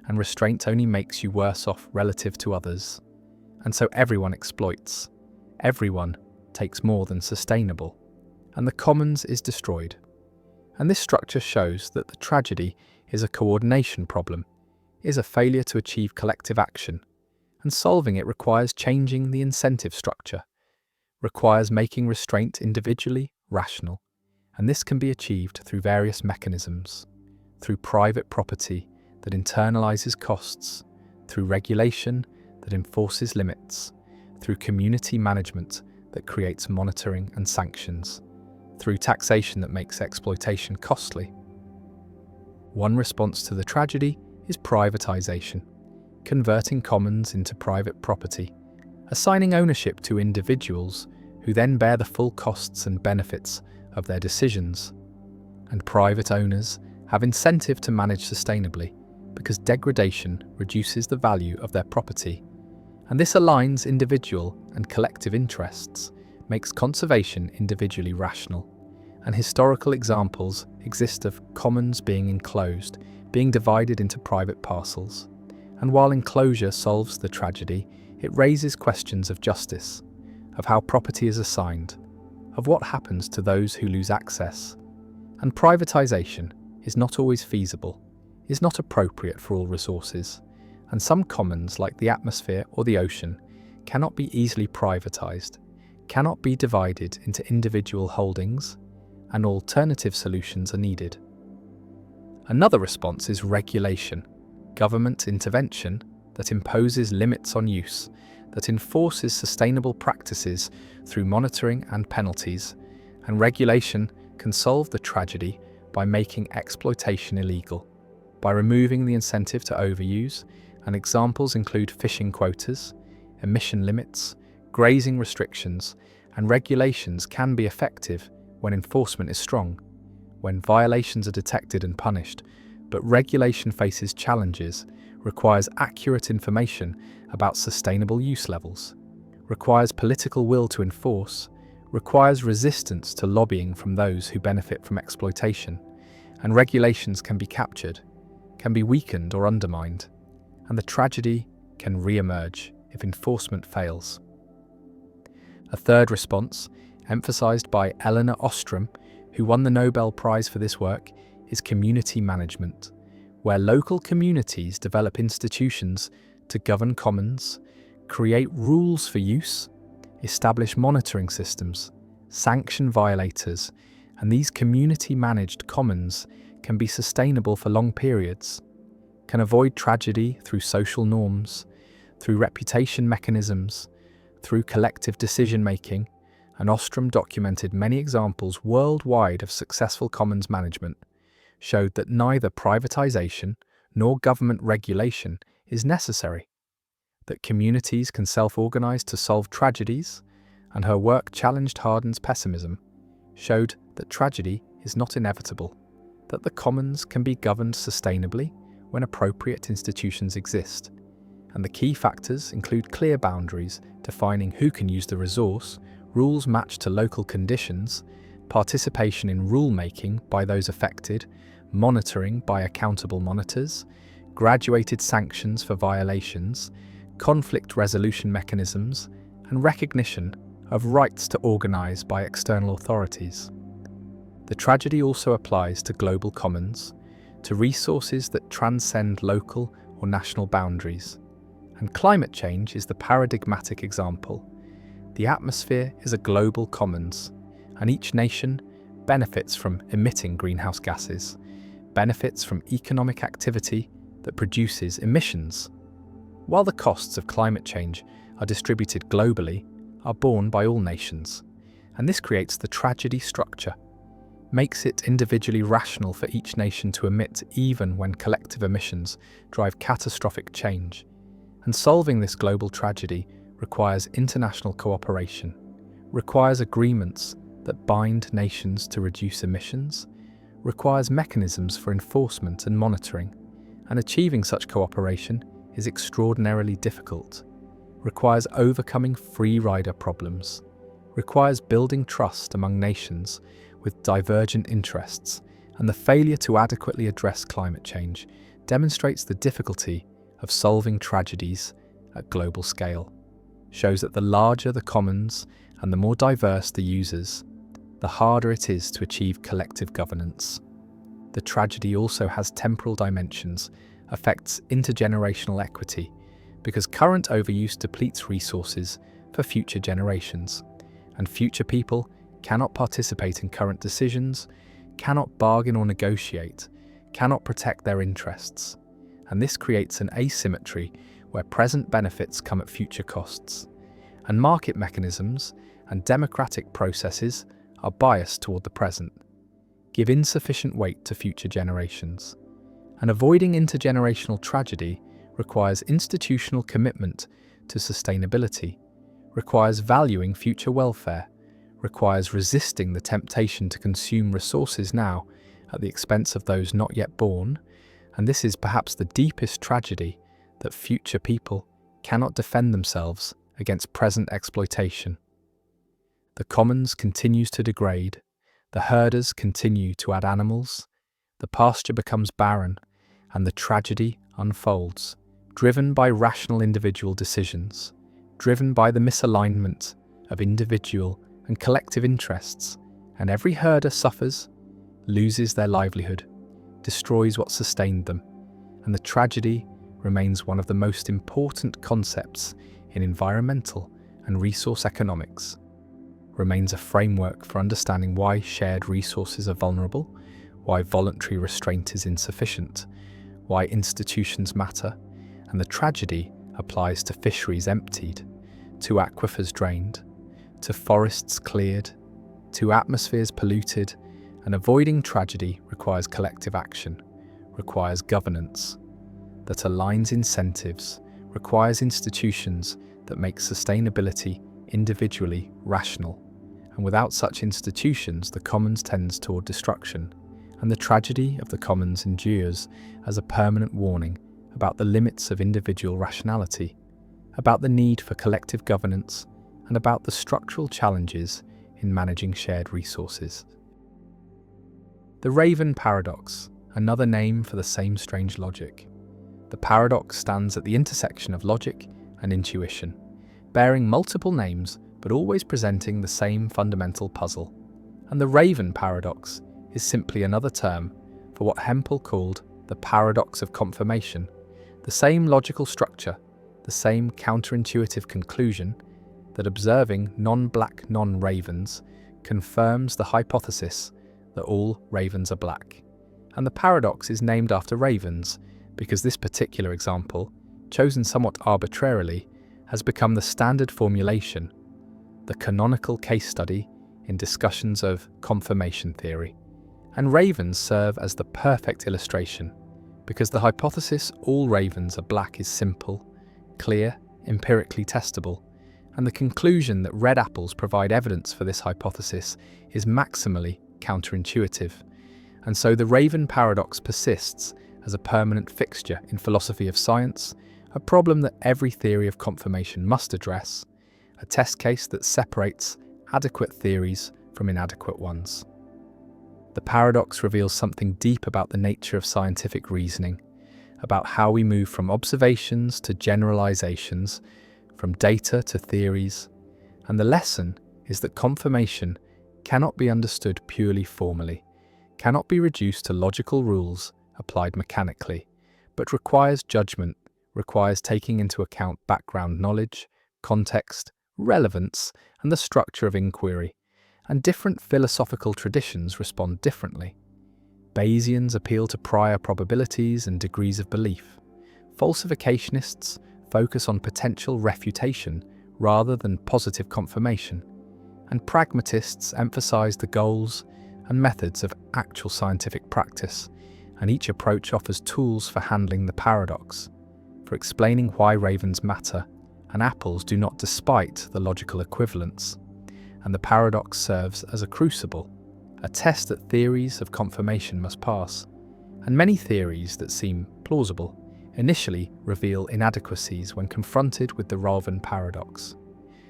and restraint only makes you worse off relative to others. And so everyone exploits. Everyone takes more than sustainable, and the commons is destroyed. And this structure shows that the tragedy is a coordination problem, is a failure to achieve collective action, and solving it requires changing the incentive structure, requires making restraint individually rational, and this can be achieved through various mechanisms, through private property that internalizes costs, through regulation that enforces limits, through community management that creates monitoring and sanctions, through taxation that makes exploitation costly. One response to the tragedy is privatization, converting commons into private property, assigning ownership to individuals who then bear the full costs and benefits of their decisions. And private owners have incentive to manage sustainably, because degradation reduces the value of their property. And this aligns individual and collective interests, makes conservation individually rational. And historical examples exist of commons being enclosed, being divided into private parcels. And while enclosure solves the tragedy, it raises questions of justice. of how property is assigned, of what happens to those who lose access. And privatisation is not always feasible, is not appropriate for all resources, and some commons like the atmosphere or the ocean cannot be easily privatised, cannot be divided into individual holdings, and alternative solutions are needed. Another response is regulation, government intervention that imposes limits on use, that enforces sustainable practices through monitoring and penalties, and regulation can solve the tragedy by making exploitation illegal, by removing the incentive to overuse, and examples include fishing quotas, emission limits, grazing restrictions, and regulations can be effective when enforcement is strong, when violations are detected and punished, but regulation faces challenges, requires accurate information about sustainable use levels, requires political will to enforce, requires resistance to lobbying from those who benefit from exploitation, and regulations can be captured, can be weakened or undermined, and the tragedy can re-emerge if enforcement fails. A third response, emphasised by Elinor Ostrom, who won the Nobel Prize for this work, is community management, where local communities develop institutions to govern commons, create rules for use, establish monitoring systems, sanction violators, and these community-managed commons can be sustainable for long periods, can avoid tragedy through social norms, through reputation mechanisms, through collective decision-making, and Ostrom documented many examples worldwide of successful commons management, showed that neither privatization nor government regulation is necessary, that communities can self-organize to solve tragedies, and her work challenged Hardin's pessimism, showed that tragedy is not inevitable, that the commons can be governed sustainably when appropriate institutions exist, and the key factors include clear boundaries defining who can use the resource, rules matched to local conditions, participation in rule-making by those affected, monitoring by accountable monitors, graduated sanctions for violations, conflict resolution mechanisms, and recognition of rights to organise by external authorities. The tragedy also applies to global commons, to resources that transcend local or national boundaries. And climate change is the paradigmatic example. The atmosphere is a global commons, and each nation benefits from emitting greenhouse gases, benefits from economic activity that produces emissions, while the costs of climate change are distributed globally, are borne by all nations. And this creates the tragedy structure, makes it individually rational for each nation to emit even when collective emissions drive catastrophic change. And solving this global tragedy requires international cooperation, requires agreements that bind nations to reduce emissions, requires mechanisms for enforcement and monitoring, and achieving such cooperation is extraordinarily difficult, requires overcoming free rider problems, requires building trust among nations with divergent interests, and the failure to adequately address climate change demonstrates the difficulty of solving tragedies at global scale, shows that the larger the commons and the more diverse the users, the harder it is to achieve collective governance. The tragedy also has temporal dimensions, affects intergenerational equity, because current overuse depletes resources for future generations, and future people cannot participate in current decisions, cannot bargain or negotiate, cannot protect their interests. And this creates an asymmetry where present benefits come at future costs, and market mechanisms and democratic processes are biased toward the present, give insufficient weight to future generations. And avoiding intergenerational tragedy requires institutional commitment to sustainability, requires valuing future welfare, requires resisting the temptation to consume resources now at the expense of those not yet born, and this is perhaps the deepest tragedy, that future people cannot defend themselves against present exploitation. The commons continues to degrade, the herders continue to add animals, the pasture becomes barren, and the tragedy unfolds, driven by rational individual decisions, driven by the misalignment of individual and collective interests, and every herder suffers, loses their livelihood, destroys what sustained them, and the tragedy remains one of the most important concepts in environmental and resource economics, remains a framework for understanding why shared resources are vulnerable, why voluntary restraint is insufficient, why institutions matter, and the tragedy applies to fisheries emptied, to aquifers drained, to forests cleared, to atmospheres polluted, and avoiding tragedy requires collective action, requires governance that aligns incentives, requires institutions that make sustainability individually rational. And without such institutions, the commons tends toward destruction, and the tragedy of the commons endures as a permanent warning about the limits of individual rationality, about the need for collective governance, and about the structural challenges in managing shared resources. The Raven Paradox, another name for the same strange logic. The paradox stands at the intersection of logic and intuition, bearing multiple names but always presenting the same fundamental puzzle. And the Raven Paradox is simply another term for what Hempel called the paradox of confirmation, the same logical structure, the same counterintuitive conclusion that observing non-black non-ravens confirms the hypothesis that all ravens are black. And the paradox is named after ravens because this particular example, chosen somewhat arbitrarily, has become the standard formulation, the canonical case study in discussions of confirmation theory. And ravens serve as the perfect illustration, because the hypothesis all ravens are black is simple, clear, empirically testable, and the conclusion that red apples provide evidence for this hypothesis is maximally counterintuitive. And so the Raven Paradox persists as a permanent fixture in philosophy of science, a problem that every theory of confirmation must address, a test case that separates adequate theories from inadequate ones. The paradox reveals something deep about the nature of scientific reasoning, about how we move from observations to generalizations, from data to theories, and the lesson is that confirmation cannot be understood purely formally, cannot be reduced to logical rules applied mechanically, but requires judgment, requires taking into account background knowledge, context, relevance, and the structure of inquiry. And different philosophical traditions respond differently. Bayesians appeal to prior probabilities and degrees of belief. Falsificationists focus on potential refutation rather than positive confirmation. And pragmatists emphasize the goals and methods of actual scientific practice, and each approach offers tools for handling the paradox, for explaining why ravens matter and apples do not despite the logical equivalence. And the paradox serves as a crucible, a test that theories of confirmation must pass. And many theories that seem plausible initially reveal inadequacies when confronted with the Raven paradox,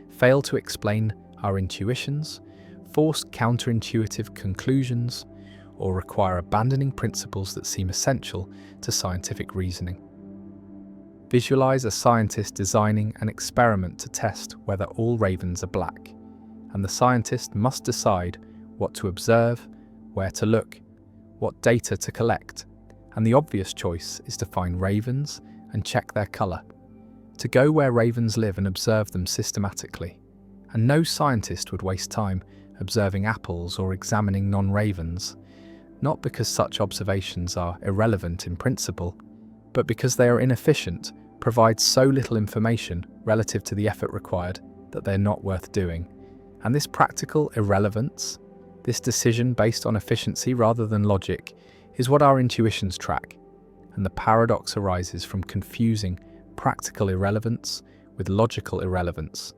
fail to explain our intuitions, force counterintuitive conclusions, or require abandoning principles that seem essential to scientific reasoning. Visualize a scientist designing an experiment to test whether all ravens are black, and the scientist must decide what to observe, where to look, what data to collect, and the obvious choice is to find ravens and check their colour, to go where ravens live and observe them systematically. And no scientist would waste time observing apples or examining non-ravens, not because such observations are irrelevant in principle, but because they are inefficient, provide so little information relative to the effort required that they're not worth doing. And this practical irrelevance, this decision based on efficiency rather than logic, is what our intuitions track. And the paradox arises from confusing practical irrelevance with logical irrelevance,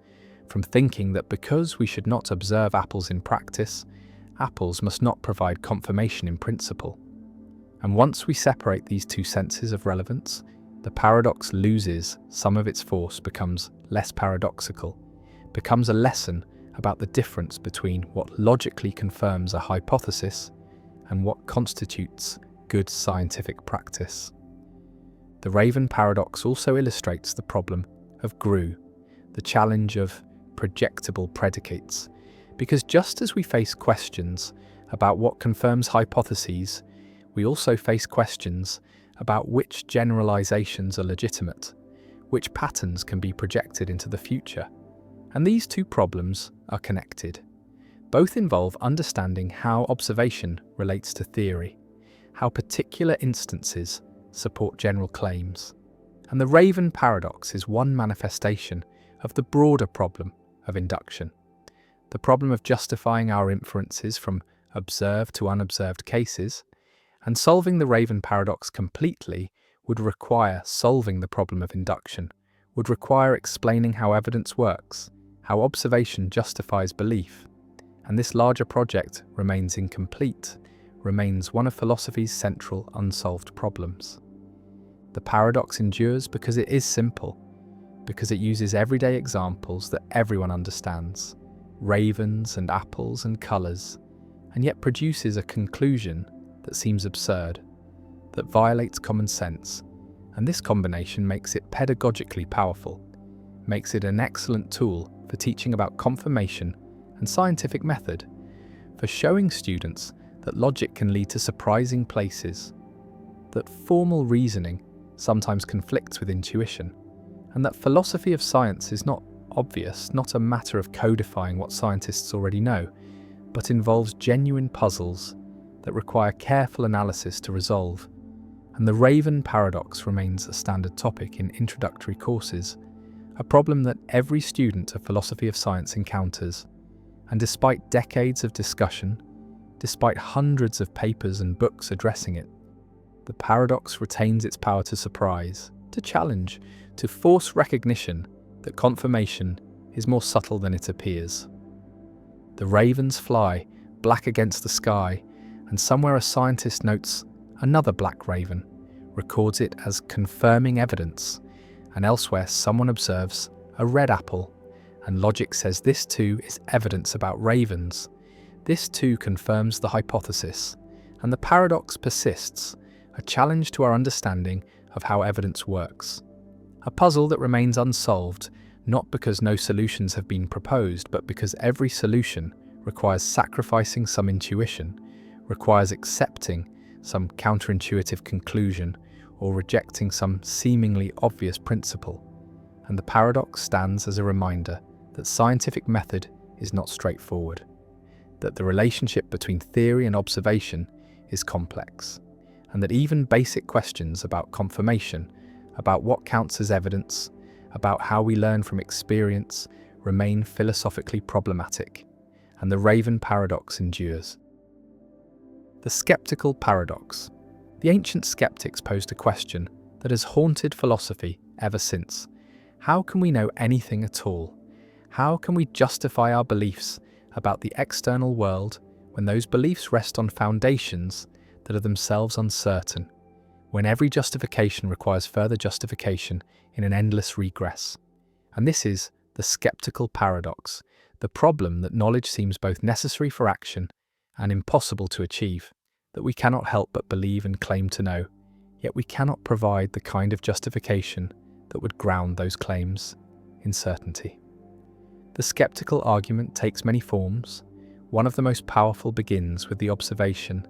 from thinking that because we should not observe apples in practice, apples must not provide confirmation in principle. And once we separate these two senses of relevance, the paradox loses some of its force, becomes less paradoxical, becomes a lesson about the difference between what logically confirms a hypothesis and what constitutes good scientific practice. The Raven paradox also illustrates the problem of GRU, the challenge of projectable predicates, because just as we face questions about what confirms hypotheses, we also face questions about which generalizations are legitimate, which patterns can be projected into the future. And these two problems are connected. Both involve understanding how observation relates to theory, how particular instances support general claims. And the Raven paradox is one manifestation of the broader problem of induction, the problem of justifying our inferences from observed to unobserved cases. And solving the Raven paradox completely would require solving the problem of induction, would require explaining how evidence works, how observation justifies belief. And this larger project remains incomplete, remains one of philosophy's central unsolved problems. The paradox endures because it is simple, because it uses everyday examples that everyone understands, ravens and apples and colours, and yet produces a conclusion that seems absurd, that violates common sense, and this combination makes it pedagogically powerful, makes it an excellent tool for teaching about confirmation and scientific method, for showing students that logic can lead to surprising places, that formal reasoning sometimes conflicts with intuition, and that philosophy of science is not obvious, not a matter of codifying what scientists already know, but involves genuine puzzles that require careful analysis to resolve. And the Raven paradox remains a standard topic in introductory courses, a problem that every student of philosophy of science encounters. And despite decades of discussion, despite hundreds of papers and books addressing it, the paradox retains its power to surprise, to challenge, to force recognition that confirmation is more subtle than it appears. The ravens fly, black against the sky, and somewhere a scientist notes another black raven, records it as confirming evidence, and elsewhere someone observes a red apple, and logic says this too is evidence about ravens. This too confirms the hypothesis, and the paradox persists, a challenge to our understanding of how evidence works. A puzzle that remains unsolved, not because no solutions have been proposed, but because every solution requires sacrificing some intuition, requires accepting some counterintuitive conclusion, or rejecting some seemingly obvious principle. And the paradox stands as a reminder that scientific method is not straightforward, that the relationship between theory and observation is complex, and that even basic questions about confirmation, about what counts as evidence, about how we learn from experience, remain philosophically problematic, and the Raven paradox endures. The skeptical paradox. The ancient skeptics posed a question that has haunted philosophy ever since. How can we know anything at all? How can we justify our beliefs about the external world when those beliefs rest on foundations that are themselves uncertain, when every justification requires further justification in an endless regress? And this is the skeptical paradox, the problem that knowledge seems both necessary for action and impossible to achieve, that we cannot help but believe and claim to know, yet we cannot provide the kind of justification that would ground those claims in certainty. The skeptical argument takes many forms. One of the most powerful begins with the observation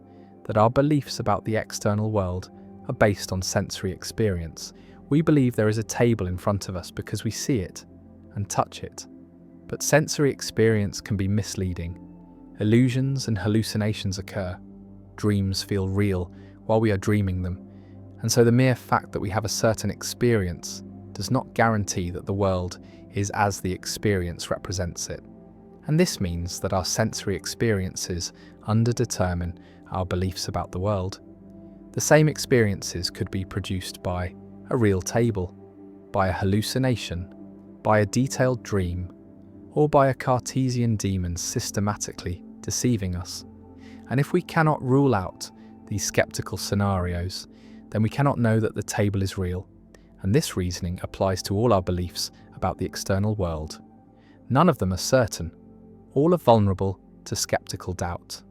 that our beliefs about the external world are based on sensory experience. We believe there is a table in front of us because we see it and touch it. But sensory experience can be misleading. Illusions and hallucinations occur. Dreams feel real while we are dreaming them. And so the mere fact that we have a certain experience does not guarantee that the world is as the experience represents it. And this means that our sensory experiences underdetermine our beliefs about the world. The same experiences could be produced by a real table, by a hallucination, by a detailed dream, or by a Cartesian demon systematically deceiving us. And if we cannot rule out these skeptical scenarios, then we cannot know that the table is real. And this reasoning applies to all our beliefs about the external world. None of them are certain. All are vulnerable to skeptical doubt.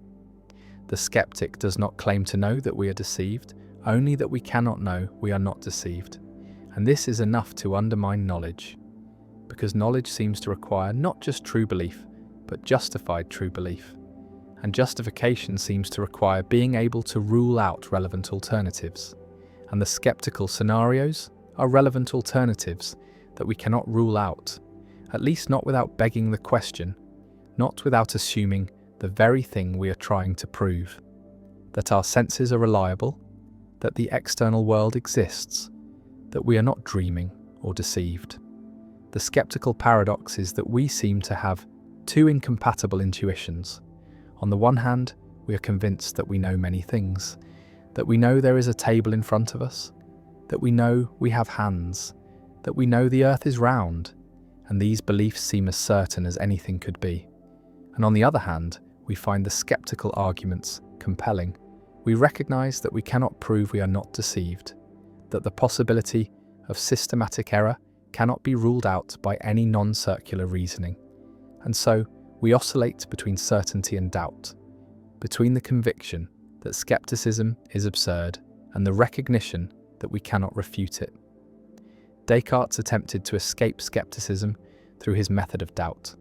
The skeptic does not claim to know that we are deceived, only that we cannot know we are not deceived. And this is enough to undermine knowledge. because knowledge seems to require not just true belief, but justified true belief. And justification seems to require being able to rule out relevant alternatives. And the skeptical scenarios are relevant alternatives that we cannot rule out, at least not without begging the question, not without assuming the very thing we are trying to prove, that our senses are reliable, that the external world exists, that we are not dreaming or deceived. The skeptical paradox is that we seem to have two incompatible intuitions. On the one hand, we are convinced that we know many things, that we know there is a table in front of us, that we know we have hands, that we know the earth is round, and these beliefs seem as certain as anything could be. And on the other hand, we find the skeptical arguments compelling. We recognize that we cannot prove we are not deceived, that the possibility of systematic error cannot be ruled out by any non-circular reasoning. And so, we oscillate between certainty and doubt, between the conviction that skepticism is absurd and the recognition that we cannot refute it. Descartes attempted to escape skepticism through his method of doubt,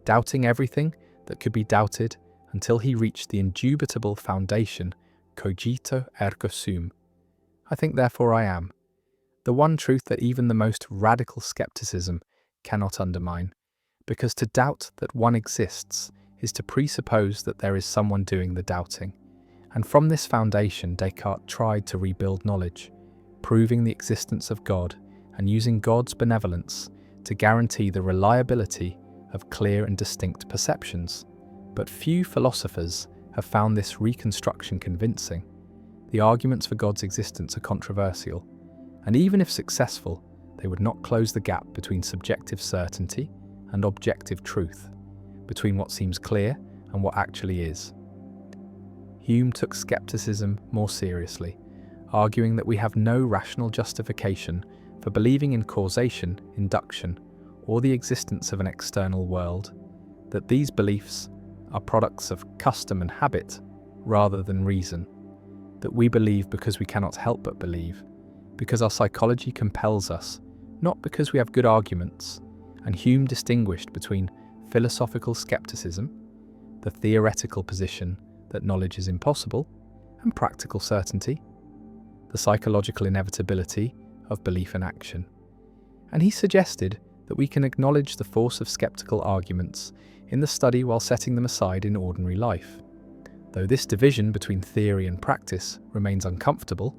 doubting everything that could be doubted until he reached the indubitable foundation cogito ergo sum. I think therefore I am, the one truth that even the most radical skepticism cannot undermine, because to doubt that one exists is to presuppose that there is someone doing the doubting. And from this foundation, Descartes tried to rebuild knowledge, proving the existence of God and using God's benevolence to guarantee the reliability of clear and distinct perceptions. But few philosophers have found this reconstruction convincing. The arguments for God's existence are controversial, and even if successful, they would not close the gap between subjective certainty and objective truth, between what seems clear and what actually is. Hume took skepticism more seriously, arguing that we have no rational justification for believing in causation, induction, or the existence of an external world, that these beliefs are products of custom and habit rather than reason, that we believe because we cannot help but believe, because our psychology compels us, not because we have good arguments. And Hume distinguished between philosophical skepticism, the theoretical position that knowledge is impossible, and practical certainty, the psychological inevitability of belief and action. And he suggested that we can acknowledge the force of skeptical arguments in the study while setting them aside in ordinary life. Though this division between theory and practice remains uncomfortable,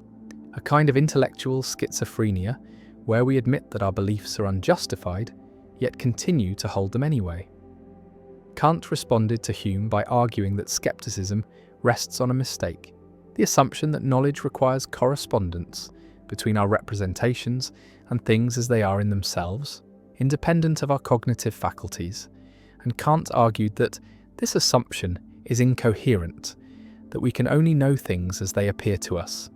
a kind of intellectual schizophrenia where we admit that our beliefs are unjustified, yet continue to hold them anyway. Kant responded to Hume by arguing that skepticism rests on a mistake, the assumption that knowledge requires correspondence between our representations and things as they are in themselves, independent of our cognitive faculties, and Kant argued that this assumption is incoherent, that we can only know things as they appear to us,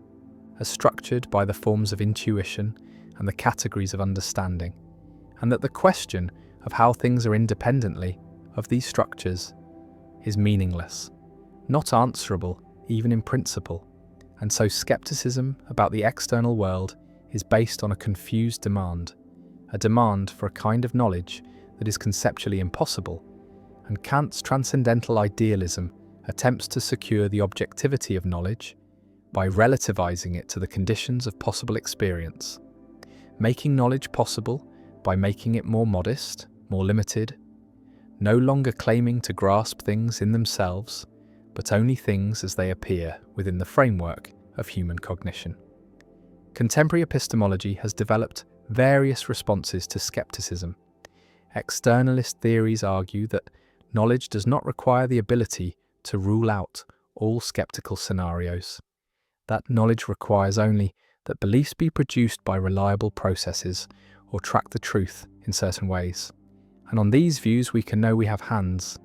as structured by the forms of intuition and the categories of understanding, and that the question of how things are independently of these structures is meaningless, not answerable even in principle, and so skepticism about the external world is based on a confused demand, a demand for a kind of knowledge that is conceptually impossible, and Kant's transcendental idealism attempts to secure the objectivity of knowledge by relativizing it to the conditions of possible experience, making knowledge possible by making it more modest, more limited, no longer claiming to grasp things in themselves, but only things as they appear within the framework of human cognition. Contemporary epistemology has developed various responses to skepticism. Externalist theories argue that knowledge does not require the ability to rule out all skeptical scenarios, that knowledge requires only that beliefs be produced by reliable processes or track the truth in certain ways. And on these views we can know we have hands,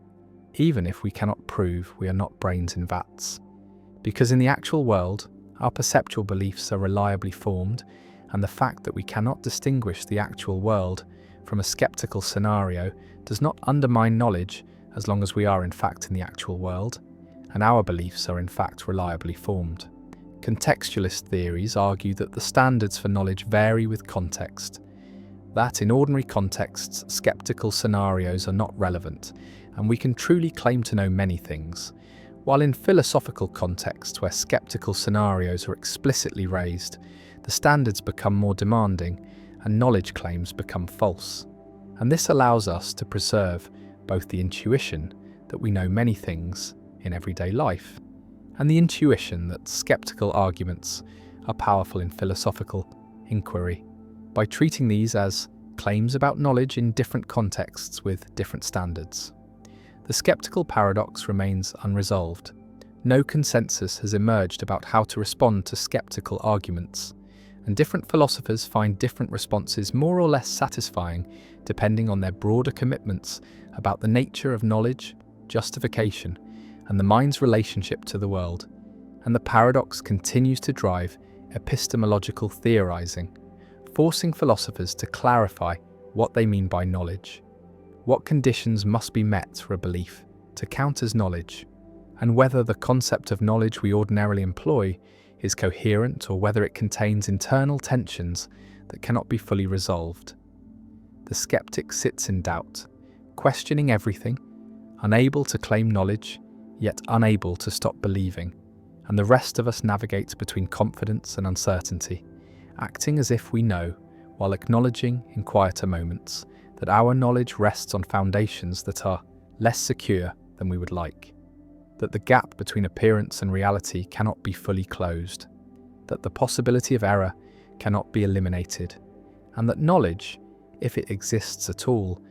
even if we cannot prove we are not brains in vats. Because in the actual world, our perceptual beliefs are reliably formed, and the fact that we cannot distinguish the actual world from a skeptical scenario does not undermine knowledge as long as we are in fact in the actual world, and our beliefs are in fact reliably formed. Contextualist theories argue that the standards for knowledge vary with context, that in ordinary contexts, skeptical scenarios are not relevant, and we can truly claim to know many things, while in philosophical contexts where skeptical scenarios are explicitly raised, the standards become more demanding and knowledge claims become false. And this allows us to preserve both the intuition that we know many things in everyday life, and the intuition that skeptical arguments are powerful in philosophical inquiry, by treating these as claims about knowledge in different contexts with different standards. The skeptical paradox remains unresolved. No consensus has emerged about how to respond to skeptical arguments, and different philosophers find different responses more or less satisfying depending on their broader commitments about the nature of knowledge, justification, and the mind's relationship to the world. And the paradox continues to drive epistemological theorizing, forcing philosophers to clarify what they mean by knowledge, what conditions must be met for a belief to count as knowledge, and whether the concept of knowledge we ordinarily employ is coherent or whether it contains internal tensions that cannot be fully resolved. The skeptic sits in doubt, questioning everything, unable to claim knowledge, yet unable to stop believing, and the rest of us navigates between confidence and uncertainty, acting as if we know, while acknowledging in quieter moments that our knowledge rests on foundations that are less secure than we would like, that the gap between appearance and reality cannot be fully closed, that the possibility of error cannot be eliminated, and that knowledge, if it exists at all,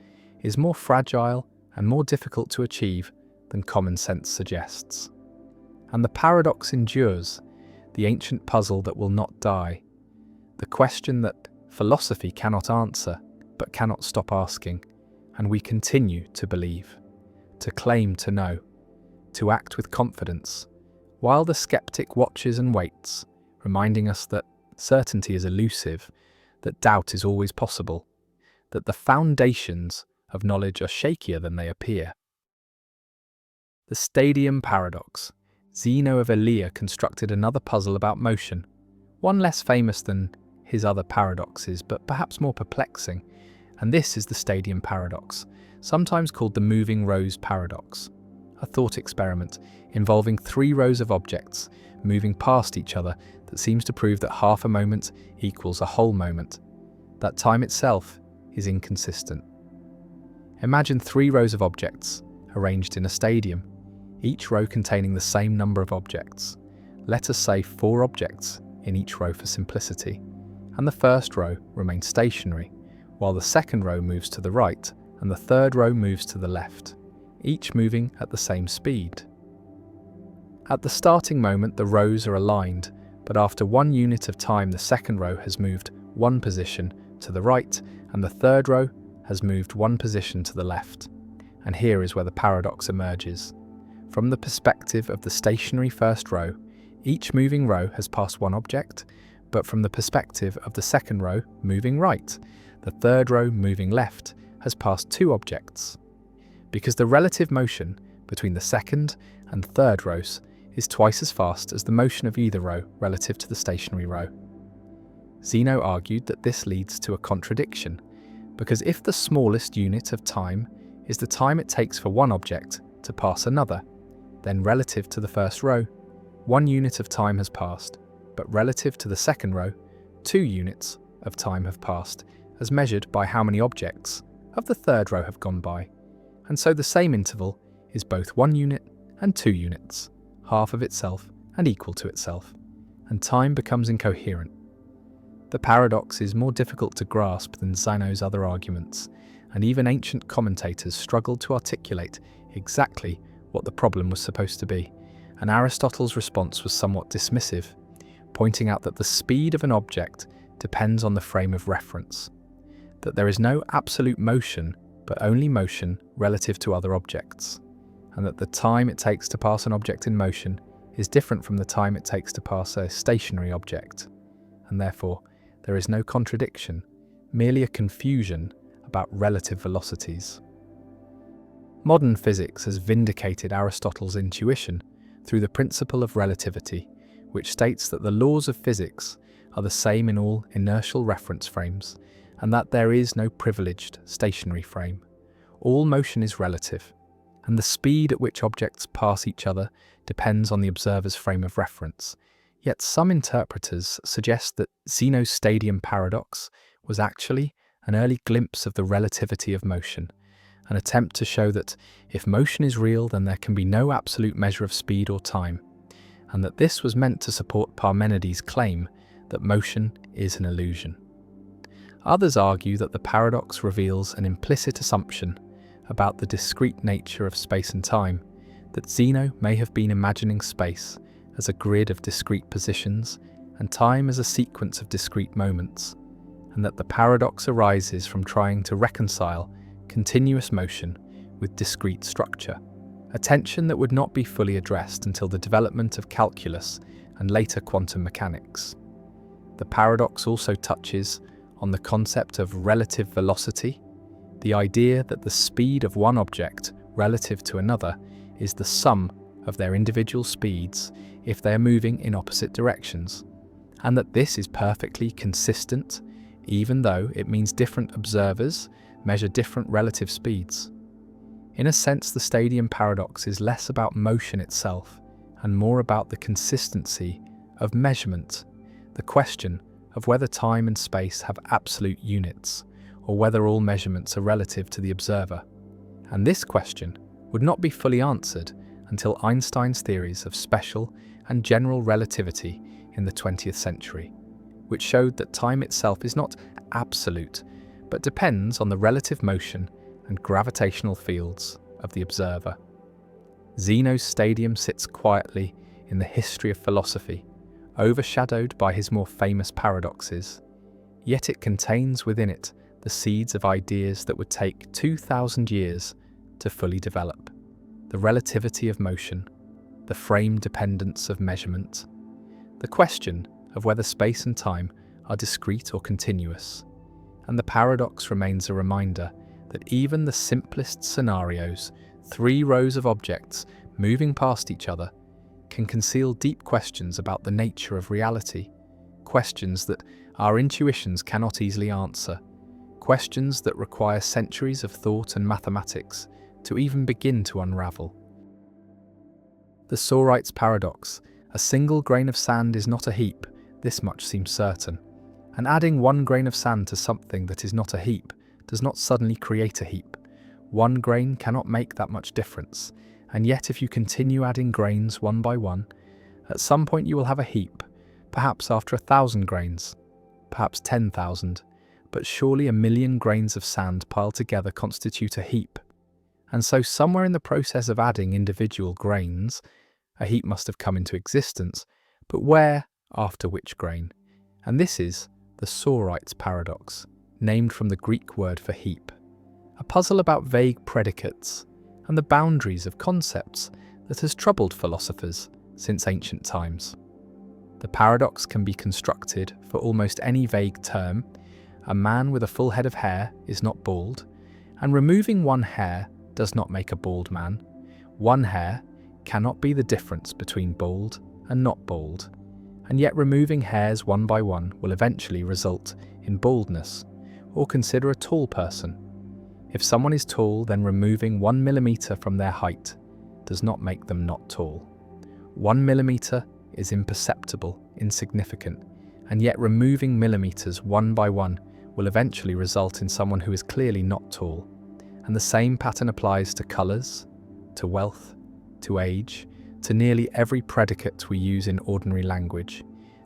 is more fragile and more difficult to achieve than common sense suggests. And the paradox endures, the ancient puzzle that will not die, the question that philosophy cannot answer but cannot stop asking, and we continue to believe, to claim to know, to act with confidence, while the skeptic watches and waits, reminding us that certainty is elusive, that doubt is always possible, that the foundations of knowledge are shakier than they appear. The stadium paradox. Zeno of Elea constructed another puzzle about motion, one less famous than his other paradoxes, but perhaps more perplexing, and this is the stadium paradox, sometimes called the moving rows paradox, a thought experiment involving 3 rows of objects moving past each other that seems to prove that half a moment equals a whole moment, that time itself is inconsistent. Imagine 3 rows of objects arranged in a stadium, each row containing the same number of objects. Let us say 4 objects in each row for simplicity, and the first row remains stationary, while the second row moves to the right and the third row moves to the left, each moving at the same speed. At the starting moment, the rows are aligned, but after 1 unit of time, the second row has moved 1 position to the right and the third row has moved 1 position to the left. And here is where the paradox emerges. From the perspective of the stationary first row, each moving row has passed 1 object, but from the perspective of the second row moving right, the third row moving left has passed 2 objects. Because the relative motion between the second and third rows is twice as fast as the motion of either row relative to the stationary row. Zeno argued that this leads to a contradiction, because if the smallest unit of time is the time it takes for one object to pass another, then relative to the first row, 1 unit of time has passed, but relative to the second row, 2 units of time have passed, as measured by how many objects of the third row have gone by. And so the same interval is both 1 unit and 2 units, half of itself and equal to itself, and time becomes incoherent. The paradox is more difficult to grasp than Zeno's other arguments, and even ancient commentators struggled to articulate exactly what the problem was supposed to be, and Aristotle's response was somewhat dismissive, pointing out that the speed of an object depends on the frame of reference, that there is no absolute motion, but only motion relative to other objects, and that the time it takes to pass an object in motion is different from the time it takes to pass a stationary object, and therefore there is no contradiction, merely a confusion about relative velocities. Modern physics has vindicated Aristotle's intuition through the principle of relativity, which states that the laws of physics are the same in all inertial reference frames, and that there is no privileged stationary frame. All motion is relative, and the speed at which objects pass each other depends on the observer's frame of reference. Yet some interpreters suggest that Zeno's stadium paradox was actually an early glimpse of the relativity of motion, an attempt to show that if motion is real, then there can be no absolute measure of speed or time, and that this was meant to support Parmenides' claim that motion is an illusion. Others argue that the paradox reveals an implicit assumption about the discrete nature of space and time, that Zeno may have been imagining space as a grid of discrete positions and time as a sequence of discrete moments, and that the paradox arises from trying to reconcile continuous motion with discrete structure, a tension that would not be fully addressed until the development of calculus and later quantum mechanics. The paradox also touches on the concept of relative velocity, the idea that the speed of one object relative to another is the sum of their individual speeds if they are moving in opposite directions, and that this is perfectly consistent even though it means different observers measure different relative speeds. In a sense, the stadium paradox is less about motion itself and more about the consistency of measurement, the question of whether time and space have absolute units, or whether all measurements are relative to the observer. And this question would not be fully answered until Einstein's theories of special and general relativity in the 20th century, which showed that time itself is not absolute, but depends on the relative motion and gravitational fields of the observer. Zeno's stadium sits quietly in the history of philosophy, overshadowed by his more famous paradoxes, yet it contains within it the seeds of ideas that would take 2,000 years to fully develop: the relativity of motion, the frame dependence of measurement, the question of whether space and time are discrete or continuous, and the paradox remains a reminder that even the simplest scenarios, 3 rows of objects moving past each other, can conceal deep questions about the nature of reality, questions that our intuitions cannot easily answer, questions that require centuries of thought and mathematics to even begin to unravel. The Sorites paradox: a single grain of sand is not a heap, this much seems certain, and adding 1 grain of sand to something that is not a heap does not suddenly create a heap. 1 grain cannot make that much difference, and yet if you continue adding grains one by one, at some point you will have a heap, perhaps after 1,000 grains, perhaps 10,000, but surely 1,000,000 grains of sand piled together constitute a heap. And so somewhere in the process of adding individual grains, a heap must have come into existence, but where, after which grain? And this is the Sorites paradox, named from the Greek word for heap, a puzzle about vague predicates and the boundaries of concepts that has troubled philosophers since ancient times. The paradox can be constructed for almost any vague term. A man with a full head of hair is not bald, and removing 1 hair does not make a bald man. 1 hair cannot be the difference between bald and not bald, and yet removing hairs one by one will eventually result in baldness. Or consider a tall person. If someone is tall, then removing 1 millimeter from their height does not make them not tall. 1 millimeter is imperceptible, insignificant, and yet removing millimeters one by one will eventually result in someone who is clearly not tall. And the same pattern applies to colours, to wealth, to age, to nearly every predicate we use in ordinary language,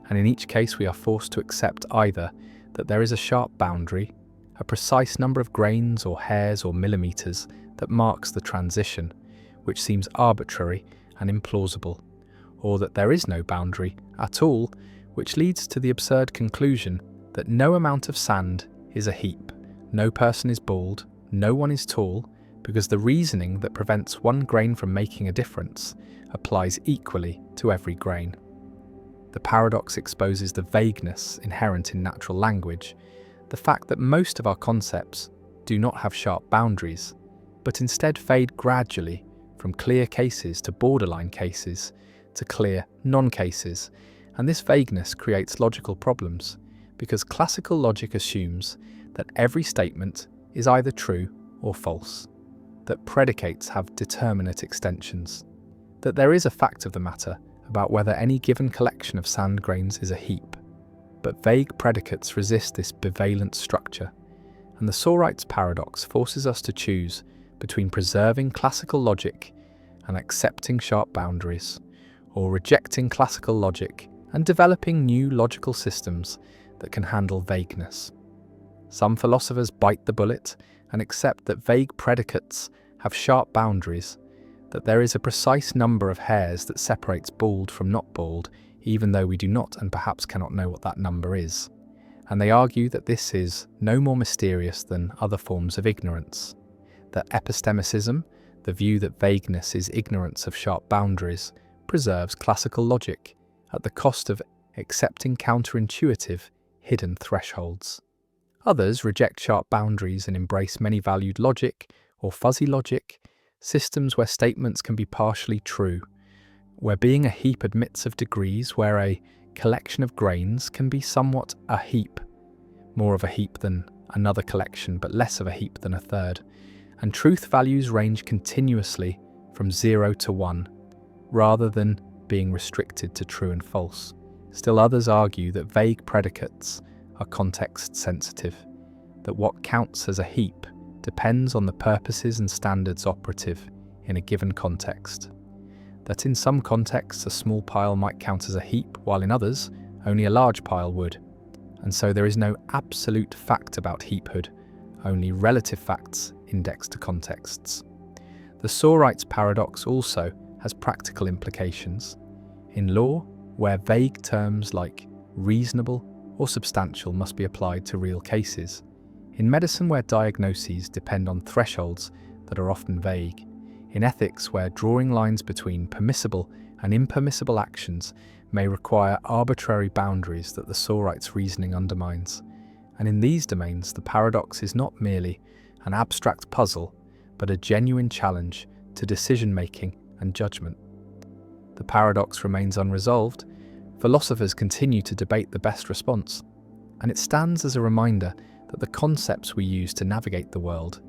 and in each case we are forced to accept either that there is a sharp boundary, a precise number of grains or hairs or millimeters that marks the transition, which seems arbitrary and implausible, or that there is no boundary at all, which leads to the absurd conclusion that no amount of sand is a heap, no person is bald, no one is tall, because the reasoning that prevents 1 grain from making a difference applies equally to every grain. The paradox exposes the vagueness inherent in natural language, the fact that most of our concepts do not have sharp boundaries, but instead fade gradually from clear cases to borderline cases to clear non-cases, and this vagueness creates logical problems, because classical logic assumes that every statement is either true or false, that predicates have determinate extensions, that there is a fact of the matter about whether any given collection of sand grains is a heap, but vague predicates resist this bivalent structure, and the Sorites paradox forces us to choose between preserving classical logic and accepting sharp boundaries, or rejecting classical logic and developing new logical systems that can handle vagueness. Some philosophers bite the bullet and accept that vague predicates have sharp boundaries, that there is a precise number of hairs that separates bald from not bald, even though we do not and perhaps cannot know what that number is. And they argue that this is no more mysterious than other forms of ignorance, that epistemicism, the view that vagueness is ignorance of sharp boundaries, preserves classical logic at the cost of accepting counterintuitive, hidden thresholds. Others reject sharp boundaries and embrace many-valued logic or fuzzy logic, systems where statements can be partially true, where being a heap admits of degrees, where a collection of grains can be somewhat a heap, more of a heap than another collection, but less of a heap than a third, and truth values range continuously from 0 to 1, rather than being restricted to true and false. Still others argue that vague predicates are context sensitive, that what counts as a heap depends on the purposes and standards operative in a given context, that in some contexts a small pile might count as a heap, while in others only a large pile would, and so there is no absolute fact about heaphood, only relative facts indexed to contexts. The Sorites paradox also has practical implications. In law, where vague terms like reasonable or substantial must be applied to real cases. In medicine, where diagnoses depend on thresholds that are often vague. In ethics, where drawing lines between permissible and impermissible actions may require arbitrary boundaries that the Sorites reasoning undermines. And in these domains, the paradox is not merely an abstract puzzle, but a genuine challenge to decision-making and judgment. The paradox remains unresolved. Philosophers continue to debate the best response, and it stands as a reminder that the concepts we use to navigate the world,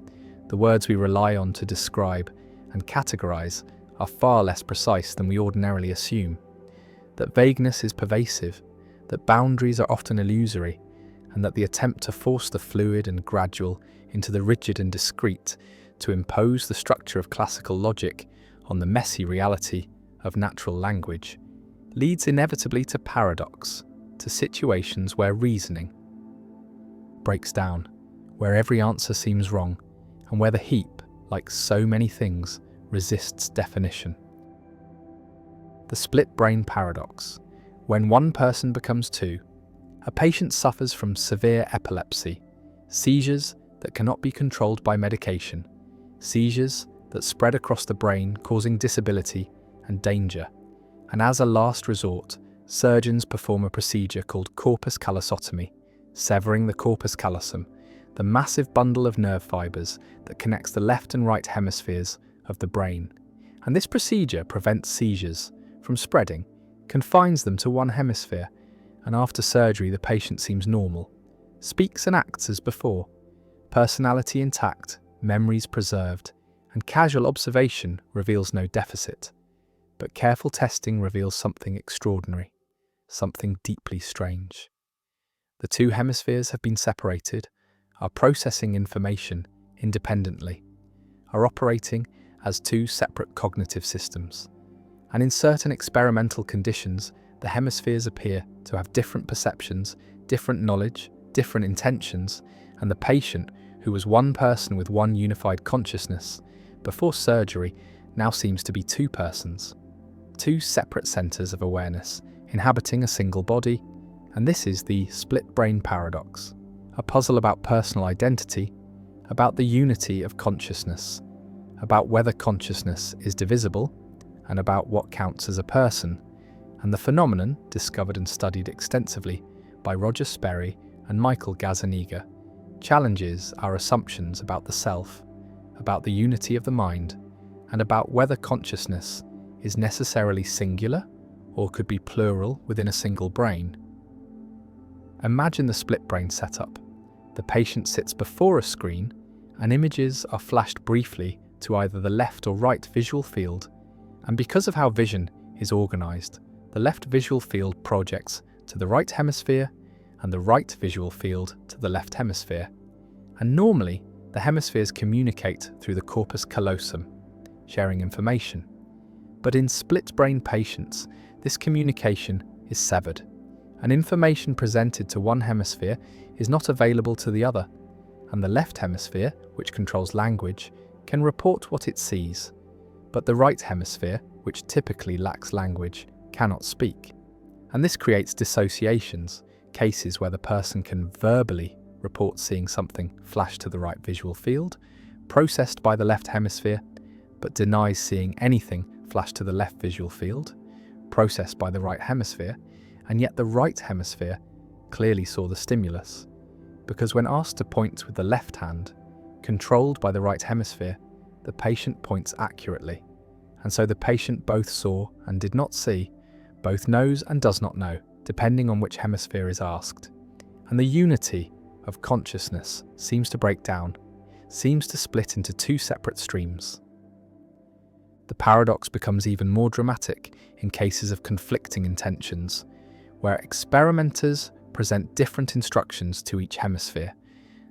the words we rely on to describe and categorize, are far less precise than we ordinarily assume, that vagueness is pervasive, that boundaries are often illusory, and that the attempt to force the fluid and gradual into the rigid and discrete, to impose the structure of classical logic on the messy reality of natural language, leads inevitably to paradox, to situations where reasoning breaks down, where every answer seems wrong, and where the heap, like so many things, resists definition. The split brain paradox. When one person becomes two, a patient suffers from severe epilepsy, seizures that cannot be controlled by medication, seizures that spread across the brain, causing disability and danger. And as a last resort, surgeons perform a procedure called corpus callosotomy, severing the corpus callosum, the massive bundle of nerve fibers that connects the left and right hemispheres of the brain. And this procedure prevents seizures from spreading, confines them to one hemisphere, and after surgery the patient seems normal, speaks and acts as before, personality intact, memories preserved, and casual observation reveals no deficit. But careful testing reveals something extraordinary, something deeply strange. The two hemispheres have been separated, are processing information independently, are operating as two separate cognitive systems. And in certain experimental conditions, the hemispheres appear to have different perceptions, different knowledge, different intentions, and the patient, who was one person with one unified consciousness, before surgery now seems to be two persons, two separate centers of awareness, inhabiting a single body. And this is the split brain paradox, a puzzle about personal identity, about the unity of consciousness, about whether consciousness is divisible, and about what counts as a person, and the phenomenon, discovered and studied extensively by Roger Sperry and Michael Gazzaniga, challenges our assumptions about the self, about the unity of the mind, and about whether consciousness is necessarily singular or could be plural within a single brain. Imagine the split brain setup. The patient sits before a screen, and images are flashed briefly to either the left or right visual field, and because of how vision is organised, the left visual field projects to the right hemisphere and the right visual field to the left hemisphere. And normally, the hemispheres communicate through the corpus callosum, sharing information. But in split-brain patients, this communication is severed, and information presented to one hemisphere is not available to the other, and the left hemisphere, which controls language, can report what it sees, but the right hemisphere, which typically lacks language, cannot speak. And this creates dissociations, cases where the person can verbally report seeing something flash to the right visual field, processed by the left hemisphere, but denies seeing anything flash to the left visual field, processed by the right hemisphere, and yet the right hemisphere clearly saw the stimulus, because when asked to point with the left hand, controlled by the right hemisphere, the patient points accurately, and so the patient both saw and did not see, both knows and does not know, depending on which hemisphere is asked. And the unity of consciousness seems to break down, seems to split into two separate streams. The paradox becomes even more dramatic in cases of conflicting intentions, where experimenters present different instructions to each hemisphere,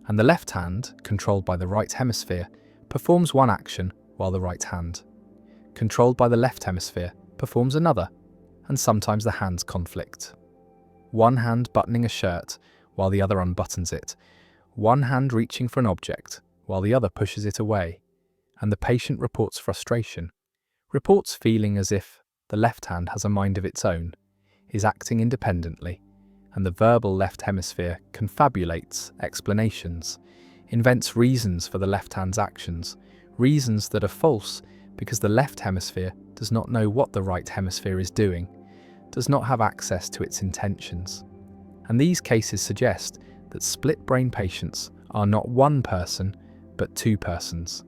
and the left hand, controlled by the right hemisphere, performs one action while the right hand, controlled by the left hemisphere, performs another, and sometimes the hands conflict. One hand buttoning a shirt while the other unbuttons it, one hand reaching for an object while the other pushes it away, and the patient reports frustration, reports feeling as if the left hand has a mind of its own, is acting independently, and the verbal left hemisphere confabulates explanations, invents reasons for the left hand's actions, reasons that are false because the left hemisphere does not know what the right hemisphere is doing, does not have access to its intentions. And these cases suggest that split-brain patients are not one person, but two persons.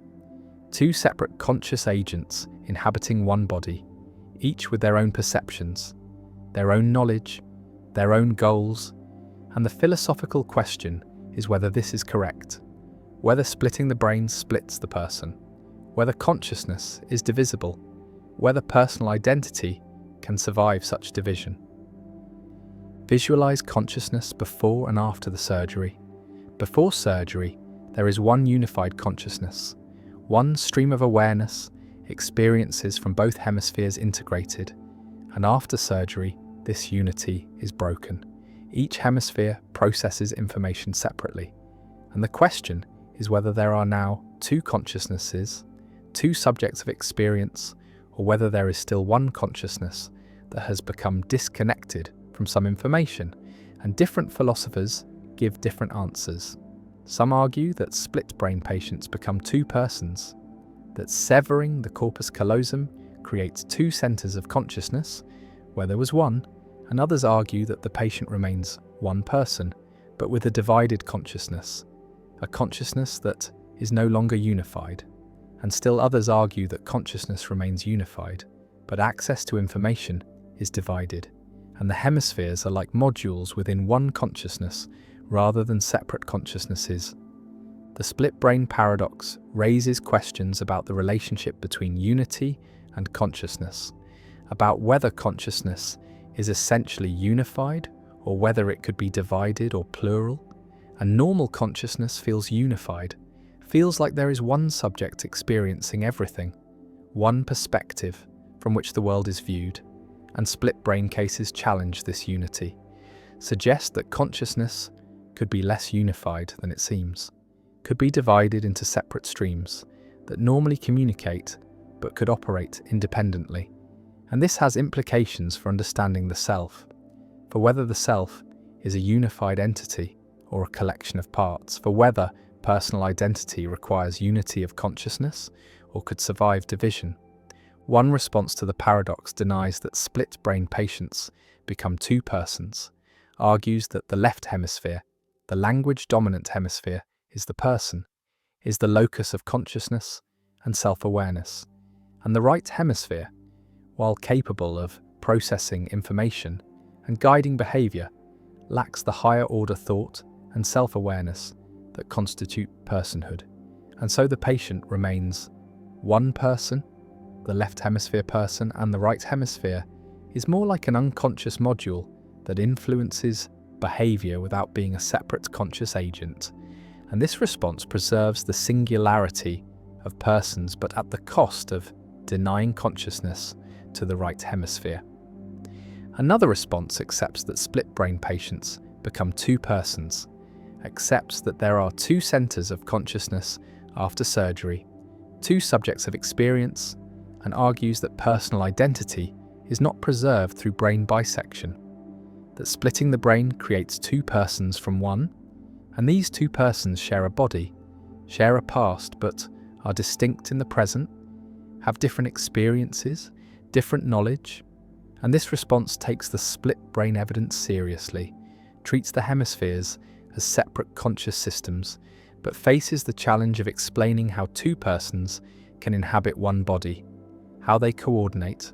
Two separate conscious agents inhabiting one body, each with their own perceptions, their own knowledge, their own goals, and the philosophical question is whether this is correct, whether splitting the brain splits the person, whether consciousness is divisible, whether personal identity can survive such division. Visualize consciousness before and after the surgery. Before surgery, there is one unified consciousness, one stream of awareness, experiences from both hemispheres integrated, and after surgery, this unity is broken. Each hemisphere processes information separately, and the question is whether there are now two consciousnesses, two subjects of experience, or whether there is still one consciousness that has become disconnected from some information, and different philosophers give different answers. Some argue that split-brain patients become two persons, that severing the corpus callosum creates two centers of consciousness, where there was one, and others argue that the patient remains one person, but with a divided consciousness, a consciousness that is no longer unified. And still others argue that consciousness remains unified, but access to information is divided, and the hemispheres are like modules within one consciousness rather than separate consciousnesses. The split-brain paradox raises questions about the relationship between unity and consciousness, about whether consciousness is essentially unified or whether it could be divided or plural, and normal consciousness feels unified, feels like there is one subject experiencing everything, one perspective from which the world is viewed, and split-brain cases challenge this unity, suggest that consciousness could be less unified than it seems, could be divided into separate streams that normally communicate but could operate independently. And this has implications for understanding the self, for whether the self is a unified entity or a collection of parts, for whether personal identity requires unity of consciousness or could survive division. One response to the paradox denies that split-brain patients become two persons, argues that the left hemisphere, the language-dominant hemisphere, is the person, is the locus of consciousness and self-awareness, and the right hemisphere, while capable of processing information and guiding behavior, lacks the higher-order thought and self-awareness that constitute personhood. And so the patient remains one person. The left hemisphere person and the right hemisphere is more like an unconscious module that influences behavior without being a separate conscious agent. And this response preserves the singularity of persons, but at the cost of denying consciousness to the right hemisphere. Another response accepts that split-brain patients become two persons, accepts that there are two centers of consciousness after surgery, two subjects of experience, and argues that personal identity is not preserved through brain bisection, that splitting the brain creates two persons from one, and these two persons share a body, share a past, but are distinct in the present, have different experiences, different knowledge, and this response takes the split brain evidence seriously, treats the hemispheres as separate conscious systems, but faces the challenge of explaining how two persons can inhabit one body, how they coordinate,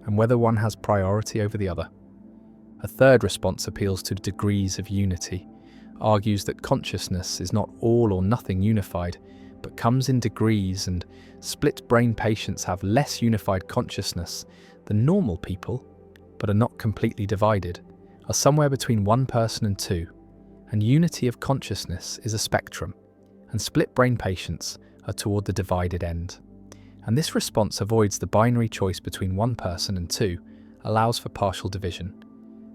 and whether one has priority over the other. A third response appeals to degrees of unity, argues that consciousness is not all or nothing unified, but comes in degrees, and split-brain patients have less unified consciousness than normal people, but are not completely divided, are somewhere between one person and two, and unity of consciousness is a spectrum, and split-brain patients are toward the divided end. And this response avoids the binary choice between one person and two, allows for partial division,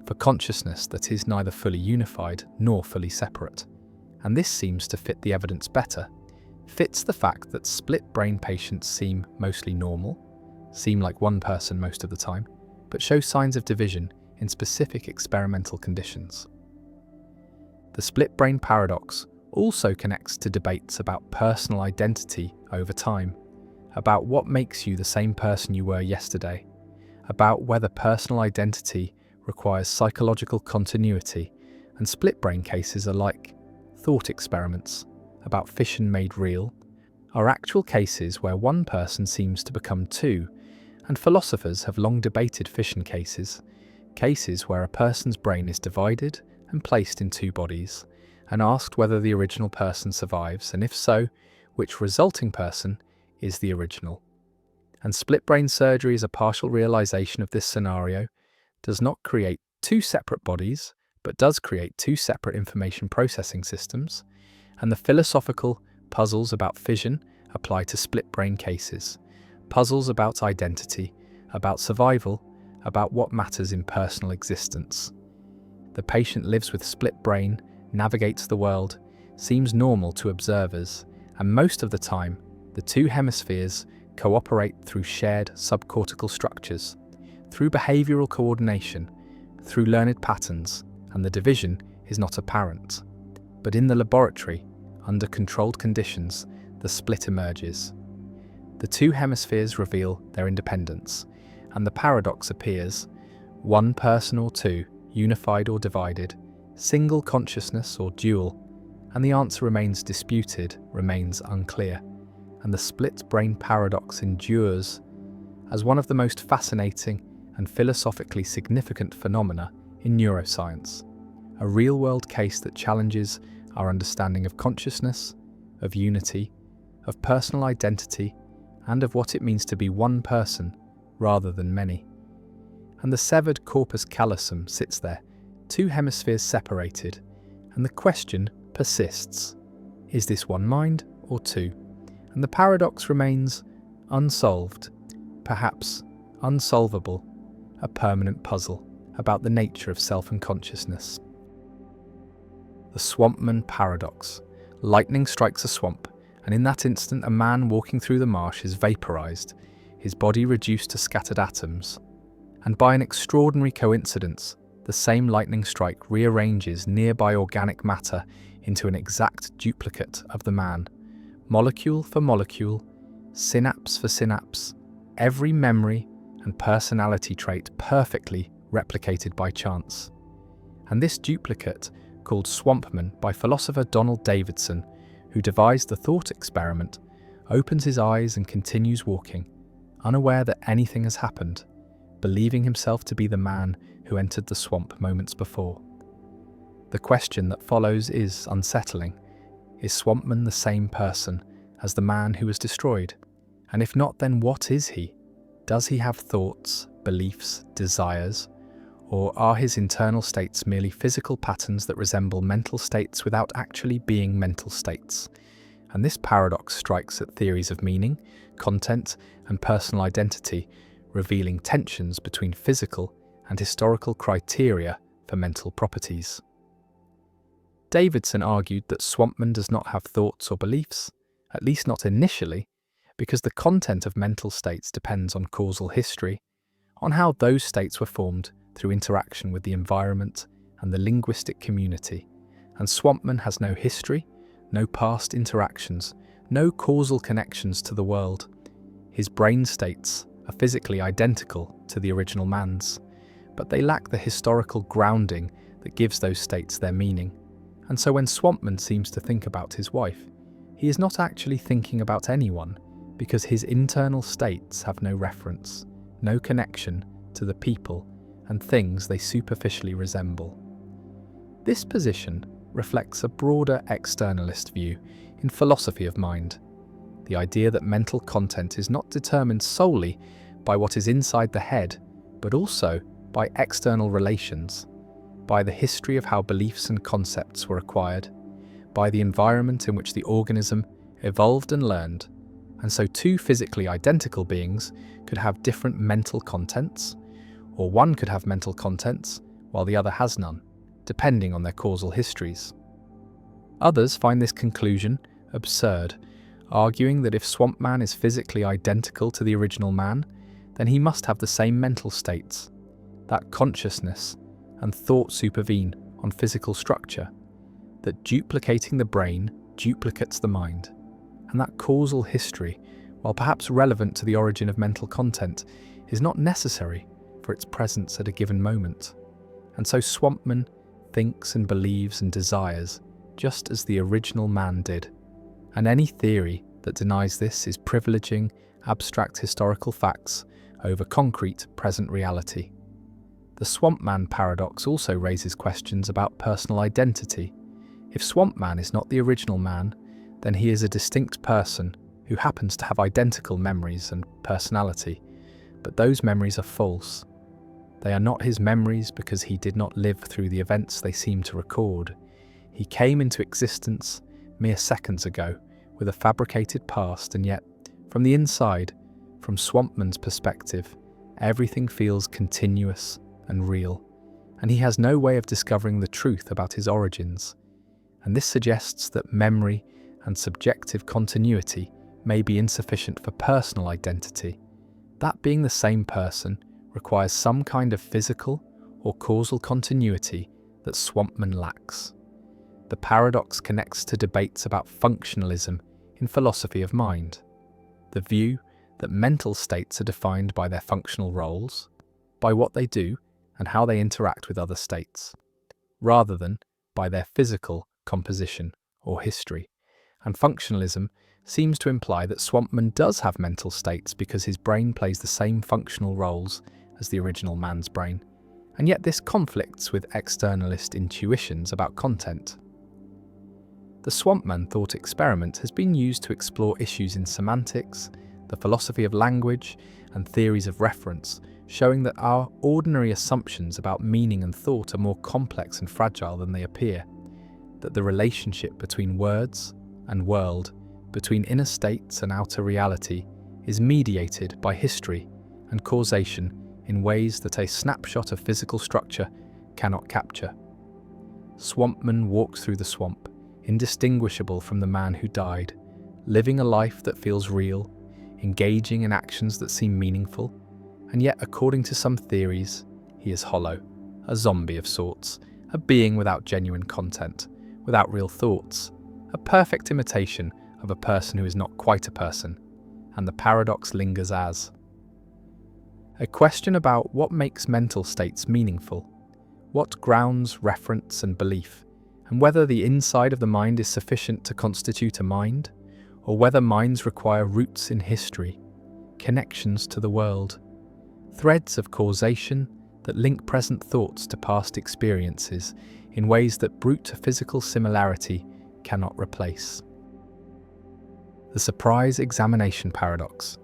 for consciousness that is neither fully unified nor fully separate. And this seems to fit the evidence better, fits the fact that split-brain patients seem mostly normal, seem like one person most of the time, but show signs of division in specific experimental conditions. The split-brain paradox also connects to debates about personal identity over time, about what makes you the same person you were yesterday, about whether personal identity requires psychological continuity, and split-brain cases are like thought experiments about fission made real, are actual cases where one person seems to become two, and philosophers have long debated fission cases, cases where a person's brain is divided and placed in two bodies, and asked whether the original person survives, and if so, which resulting person is the original. And split-brain surgery is a partial realization of this scenario, does not create two separate bodies, but does create two separate information processing systems, and the philosophical puzzles about fission apply to split-brain cases, puzzles about identity, about survival, about what matters in personal existence. The patient lives with split brain, navigates the world, seems normal to observers, and most of the time, the two hemispheres cooperate through shared subcortical structures, through behavioral coordination, through learned patterns, and the division is not apparent. But in the laboratory, under controlled conditions, the split emerges. The two hemispheres reveal their independence, and the paradox appears: one person or two, unified or divided, single consciousness or dual, and the answer remains disputed, remains unclear, and the split-brain paradox endures as one of the most fascinating and philosophically significant phenomena in neuroscience, a real-world case that challenges our understanding of consciousness, of unity, of personal identity, and of what it means to be one person rather than many. And the severed corpus callosum sits there, two hemispheres separated, and the question persists: is this one mind or two? And the paradox remains unsolved, perhaps unsolvable, a permanent puzzle about the nature of self and consciousness. The Swampman Paradox. Lightning strikes a swamp, and in that instant a man walking through the marsh is vaporized, his body reduced to scattered atoms. And by an extraordinary coincidence, the same lightning strike rearranges nearby organic matter into an exact duplicate of the man, molecule for molecule, synapse for synapse, every memory and personality trait perfectly replicated by chance. And this duplicate, called Swampman by philosopher Donald Davidson, who devised the thought experiment, opens his eyes and continues walking, unaware that anything has happened, believing himself to be the man who entered the swamp moments before. The question that follows is unsettling. Is Swampman the same person as the man who was destroyed? And if not, then what is he? Does he have thoughts, beliefs, desires? Or are his internal states merely physical patterns that resemble mental states without actually being mental states? And this paradox strikes at theories of meaning, content, and personal identity, revealing tensions between physical and historical criteria for mental properties. Davidson argued that Swampman does not have thoughts or beliefs, at least not initially, because the content of mental states depends on causal history, on how those states were formed through interaction with the environment and the linguistic community, and Swampman has no history, no past interactions, no causal connections to the world. His brain states are physically identical to the original man's, but they lack the historical grounding that gives those states their meaning. And so when Swampman seems to think about his wife, he is not actually thinking about anyone, because his internal states have no reference, no connection to the people and things they superficially resemble. This position reflects a broader externalist view in philosophy of mind, the idea that mental content is not determined solely by what is inside the head, but also by external relations, by the history of how beliefs and concepts were acquired, by the environment in which the organism evolved and learned, and so two physically identical beings could have different mental contents, or one could have mental contents while the other has none, depending on their causal histories. Others find this conclusion absurd, arguing that if Swampman is physically identical to the original man, then he must have the same mental states, that consciousness and thought supervene on physical structure, that duplicating the brain duplicates the mind, and that causal history, while perhaps relevant to the origin of mental content, is not necessary for its presence at a given moment. And so Swampman thinks and believes and desires just as the original man did. And any theory that denies this is privileging abstract historical facts over concrete present reality. The Swampman paradox also raises questions about personal identity. If Swampman is not the original man, then he is a distinct person who happens to have identical memories and personality, but those memories are false. They are not his memories because he did not live through the events they seem to record. He came into existence mere seconds ago with a fabricated past, and yet, from the inside, from Swampman's perspective, everything feels continuous and real, and he has no way of discovering the truth about his origins. And this suggests that memory and subjective continuity may be insufficient for personal identity. That being the same person requires some kind of physical or causal continuity that Swampman lacks. The paradox connects to debates about functionalism in philosophy of mind, the view that mental states are defined by their functional roles, by what they do and how they interact with other states, rather than by their physical composition or history. And functionalism seems to imply that Swampman does have mental states because his brain plays the same functional roles as the original man's brain, and yet this conflicts with externalist intuitions about content. The Swampman thought experiment has been used to explore issues in semantics, the philosophy of language, and theories of reference, showing that our ordinary assumptions about meaning and thought are more complex and fragile than they appear, that the relationship between words and world, between inner states and outer reality, is mediated by history and causation in ways that a snapshot of physical structure cannot capture. Swampman walks through the swamp, indistinguishable from the man who died, living a life that feels real, engaging in actions that seem meaningful, and yet, according to some theories, he is hollow, a zombie of sorts, a being without genuine content, without real thoughts, a perfect imitation of a person who is not quite a person, and the paradox lingers as a question about what makes mental states meaningful, what grounds reference and belief, and whether the inside of the mind is sufficient to constitute a mind, or whether minds require roots in history, connections to the world, threads of causation that link present thoughts to past experiences in ways that brute physical similarity cannot replace. The surprise examination paradox.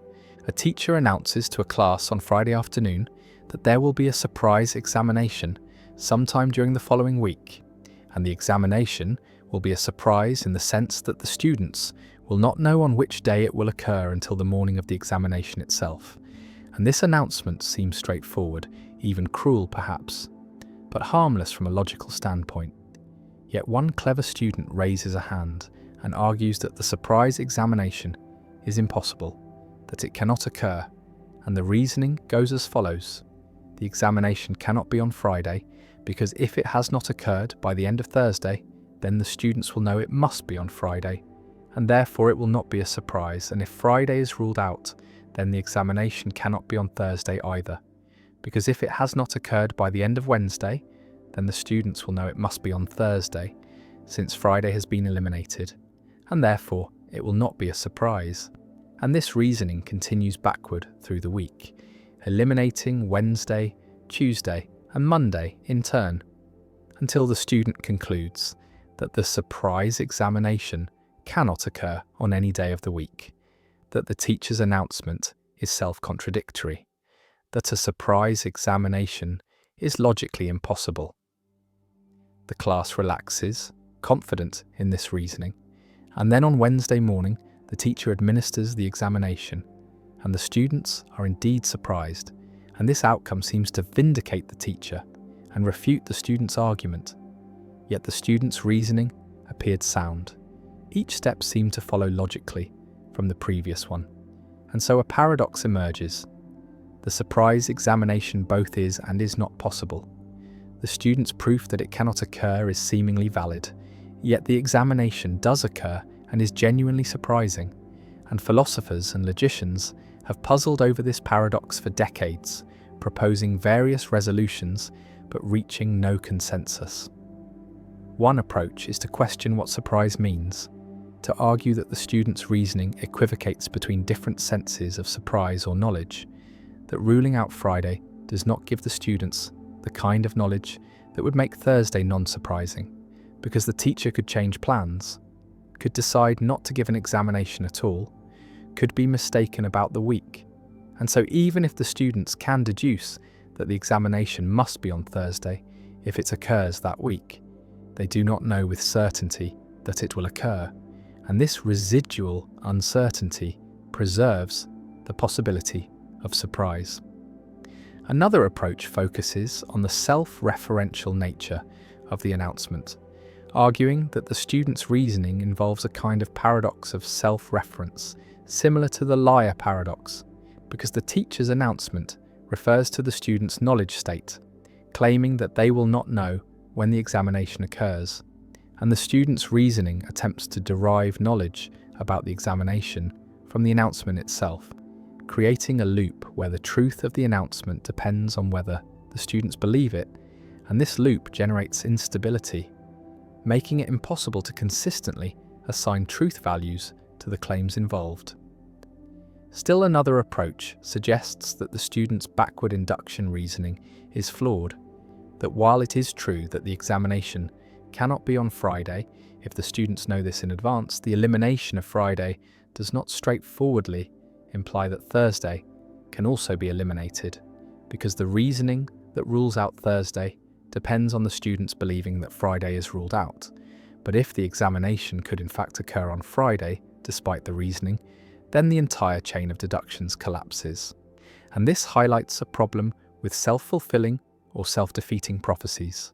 A teacher announces to a class on Friday afternoon that there will be a surprise examination sometime during the following week, and the examination will be a surprise in the sense that the students will not know on which day it will occur until the morning of the examination itself. And this announcement seems straightforward, even cruel perhaps, but harmless from a logical standpoint. Yet one clever student raises a hand and argues that the surprise examination is impossible, that it cannot occur, and the reasoning goes as follows. The examination cannot be on Friday because if it has not occurred by the end of Thursday, then the students will know it must be on Friday, and therefore it will not be a surprise, and if Friday is ruled out, then the examination cannot be on Thursday either, because if it has not occurred by the end of Wednesday, then the students will know it must be on Thursday, since Friday has been eliminated, and therefore it will not be a surprise. And this reasoning continues backward through the week, eliminating Wednesday, Tuesday, and Monday in turn, until the student concludes that the surprise examination cannot occur on any day of the week, that the teacher's announcement is self-contradictory, that a surprise examination is logically impossible. The class relaxes, confident in this reasoning, and then on Wednesday morning, the teacher administers the examination, and the students are indeed surprised, and this outcome seems to vindicate the teacher and refute the student's argument. Yet the student's reasoning appeared sound. Each step seemed to follow logically from the previous one, and so a paradox emerges. The surprise examination both is and is not possible. The student's proof that it cannot occur is seemingly valid, yet the examination does occur and is genuinely surprising, and philosophers and logicians have puzzled over this paradox for decades, proposing various resolutions but reaching no consensus. One approach is to question what surprise means, to argue that the student's reasoning equivocates between different senses of surprise or knowledge, that ruling out Friday does not give the students the kind of knowledge that would make Thursday non-surprising, because the teacher could change plans, could decide not to give an examination at all, could be mistaken about the week, and so even if the students can deduce that the examination must be on Thursday if it occurs that week, they do not know with certainty that it will occur, and this residual uncertainty preserves the possibility of surprise. Another approach focuses on the self-referential nature of the announcement, arguing that the student's reasoning involves a kind of paradox of self-reference, similar to the liar paradox, because the teacher's announcement refers to the student's knowledge state, claiming that they will not know when the examination occurs, and the student's reasoning attempts to derive knowledge about the examination from the announcement itself, creating a loop where the truth of the announcement depends on whether the students believe it, and this loop generates instability, making it impossible to consistently assign truth values to the claims involved. Still another approach suggests that the student's backward induction reasoning is flawed, that while it is true that the examination cannot be on Friday if the students know this in advance, the elimination of Friday does not straightforwardly imply that Thursday can also be eliminated, because the reasoning that rules out Thursday depends on the students believing that Friday is ruled out. But if the examination could in fact occur on Friday, despite the reasoning, then the entire chain of deductions collapses. And this highlights a problem with self-fulfilling or self-defeating prophecies,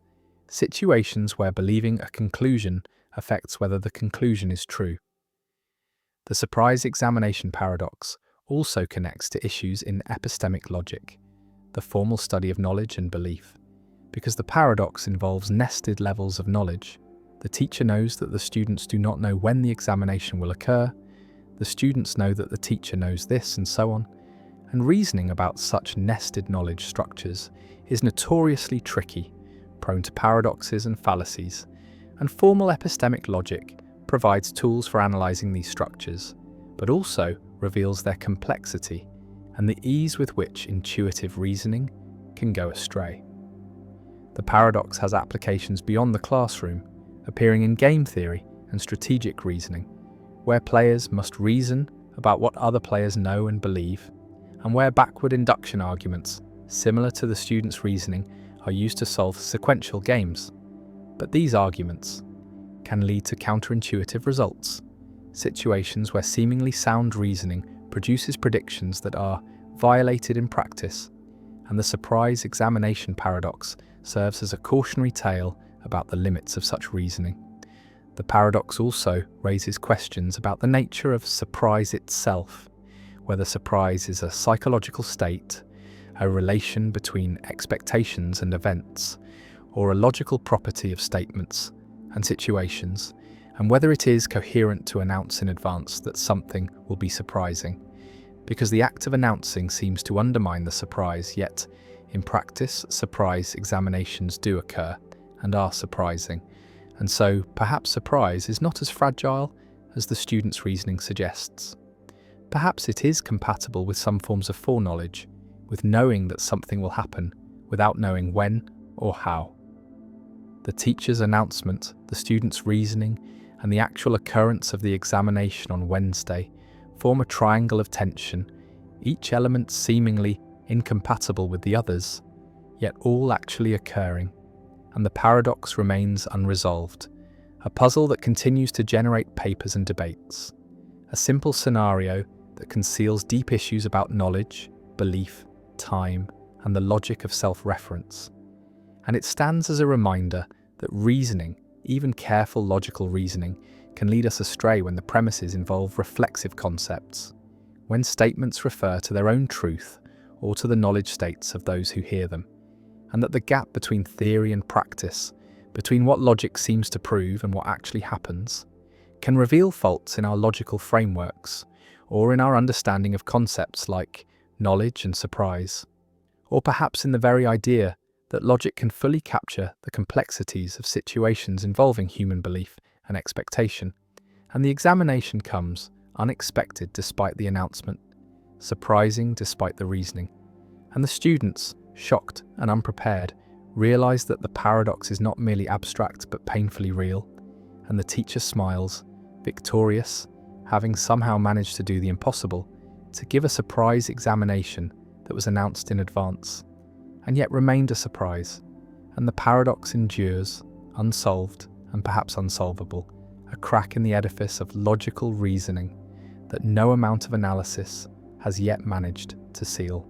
situations where believing a conclusion affects whether the conclusion is true. The surprise examination paradox also connects to issues in epistemic logic, the formal study of knowledge and belief, because the paradox involves nested levels of knowledge. The teacher knows that the students do not know when the examination will occur, the students know that the teacher knows this, and so on, and reasoning about such nested knowledge structures is notoriously tricky, prone to paradoxes and fallacies, and formal epistemic logic provides tools for analysing these structures, but also reveals their complexity and the ease with which intuitive reasoning can go astray. The paradox has applications beyond the classroom, appearing in game theory and strategic reasoning, where players must reason about what other players know and believe, and where backward induction arguments, similar to the student's reasoning, are used to solve sequential games. But these arguments can lead to counterintuitive results, situations where seemingly sound reasoning produces predictions that are violated in practice, and the surprise examination paradox serves as a cautionary tale about the limits of such reasoning. The paradox also raises questions about the nature of surprise itself, whether surprise is a psychological state, a relation between expectations and events, or a logical property of statements and situations, and whether it is coherent to announce in advance that something will be surprising, because the act of announcing seems to undermine the surprise, yet in practice surprise examinations do occur and are surprising, and so perhaps surprise is not as fragile as the student's reasoning suggests. Perhaps it is compatible with some forms of foreknowledge, with knowing that something will happen without knowing when or how. The teacher's announcement, the student's reasoning, and the actual occurrence of the examination on Wednesday form a triangle of tension, each element seemingly incompatible with the others, yet all actually occurring, and the paradox remains unresolved, a puzzle that continues to generate papers and debates, a simple scenario that conceals deep issues about knowledge, belief, time, and the logic of self-reference. And it stands as a reminder that reasoning, even careful logical reasoning, can lead us astray when the premises involve reflexive concepts, when statements refer to their own truth or to the knowledge states of those who hear them, and that the gap between theory and practice, between what logic seems to prove and what actually happens, can reveal faults in our logical frameworks or in our understanding of concepts like knowledge and surprise, or perhaps in the very idea that logic can fully capture the complexities of situations involving human belief and expectation, and the examination comes unexpected despite the announcement, surprising despite the reasoning, and the students, shocked and unprepared, realize that the paradox is not merely abstract but painfully real, and the teacher smiles, victorious, having somehow managed to do the impossible, to give a surprise examination that was announced in advance, and yet remained a surprise, and the paradox endures, unsolved and perhaps unsolvable, a crack in the edifice of logical reasoning that no amount of analysis has yet managed to seal.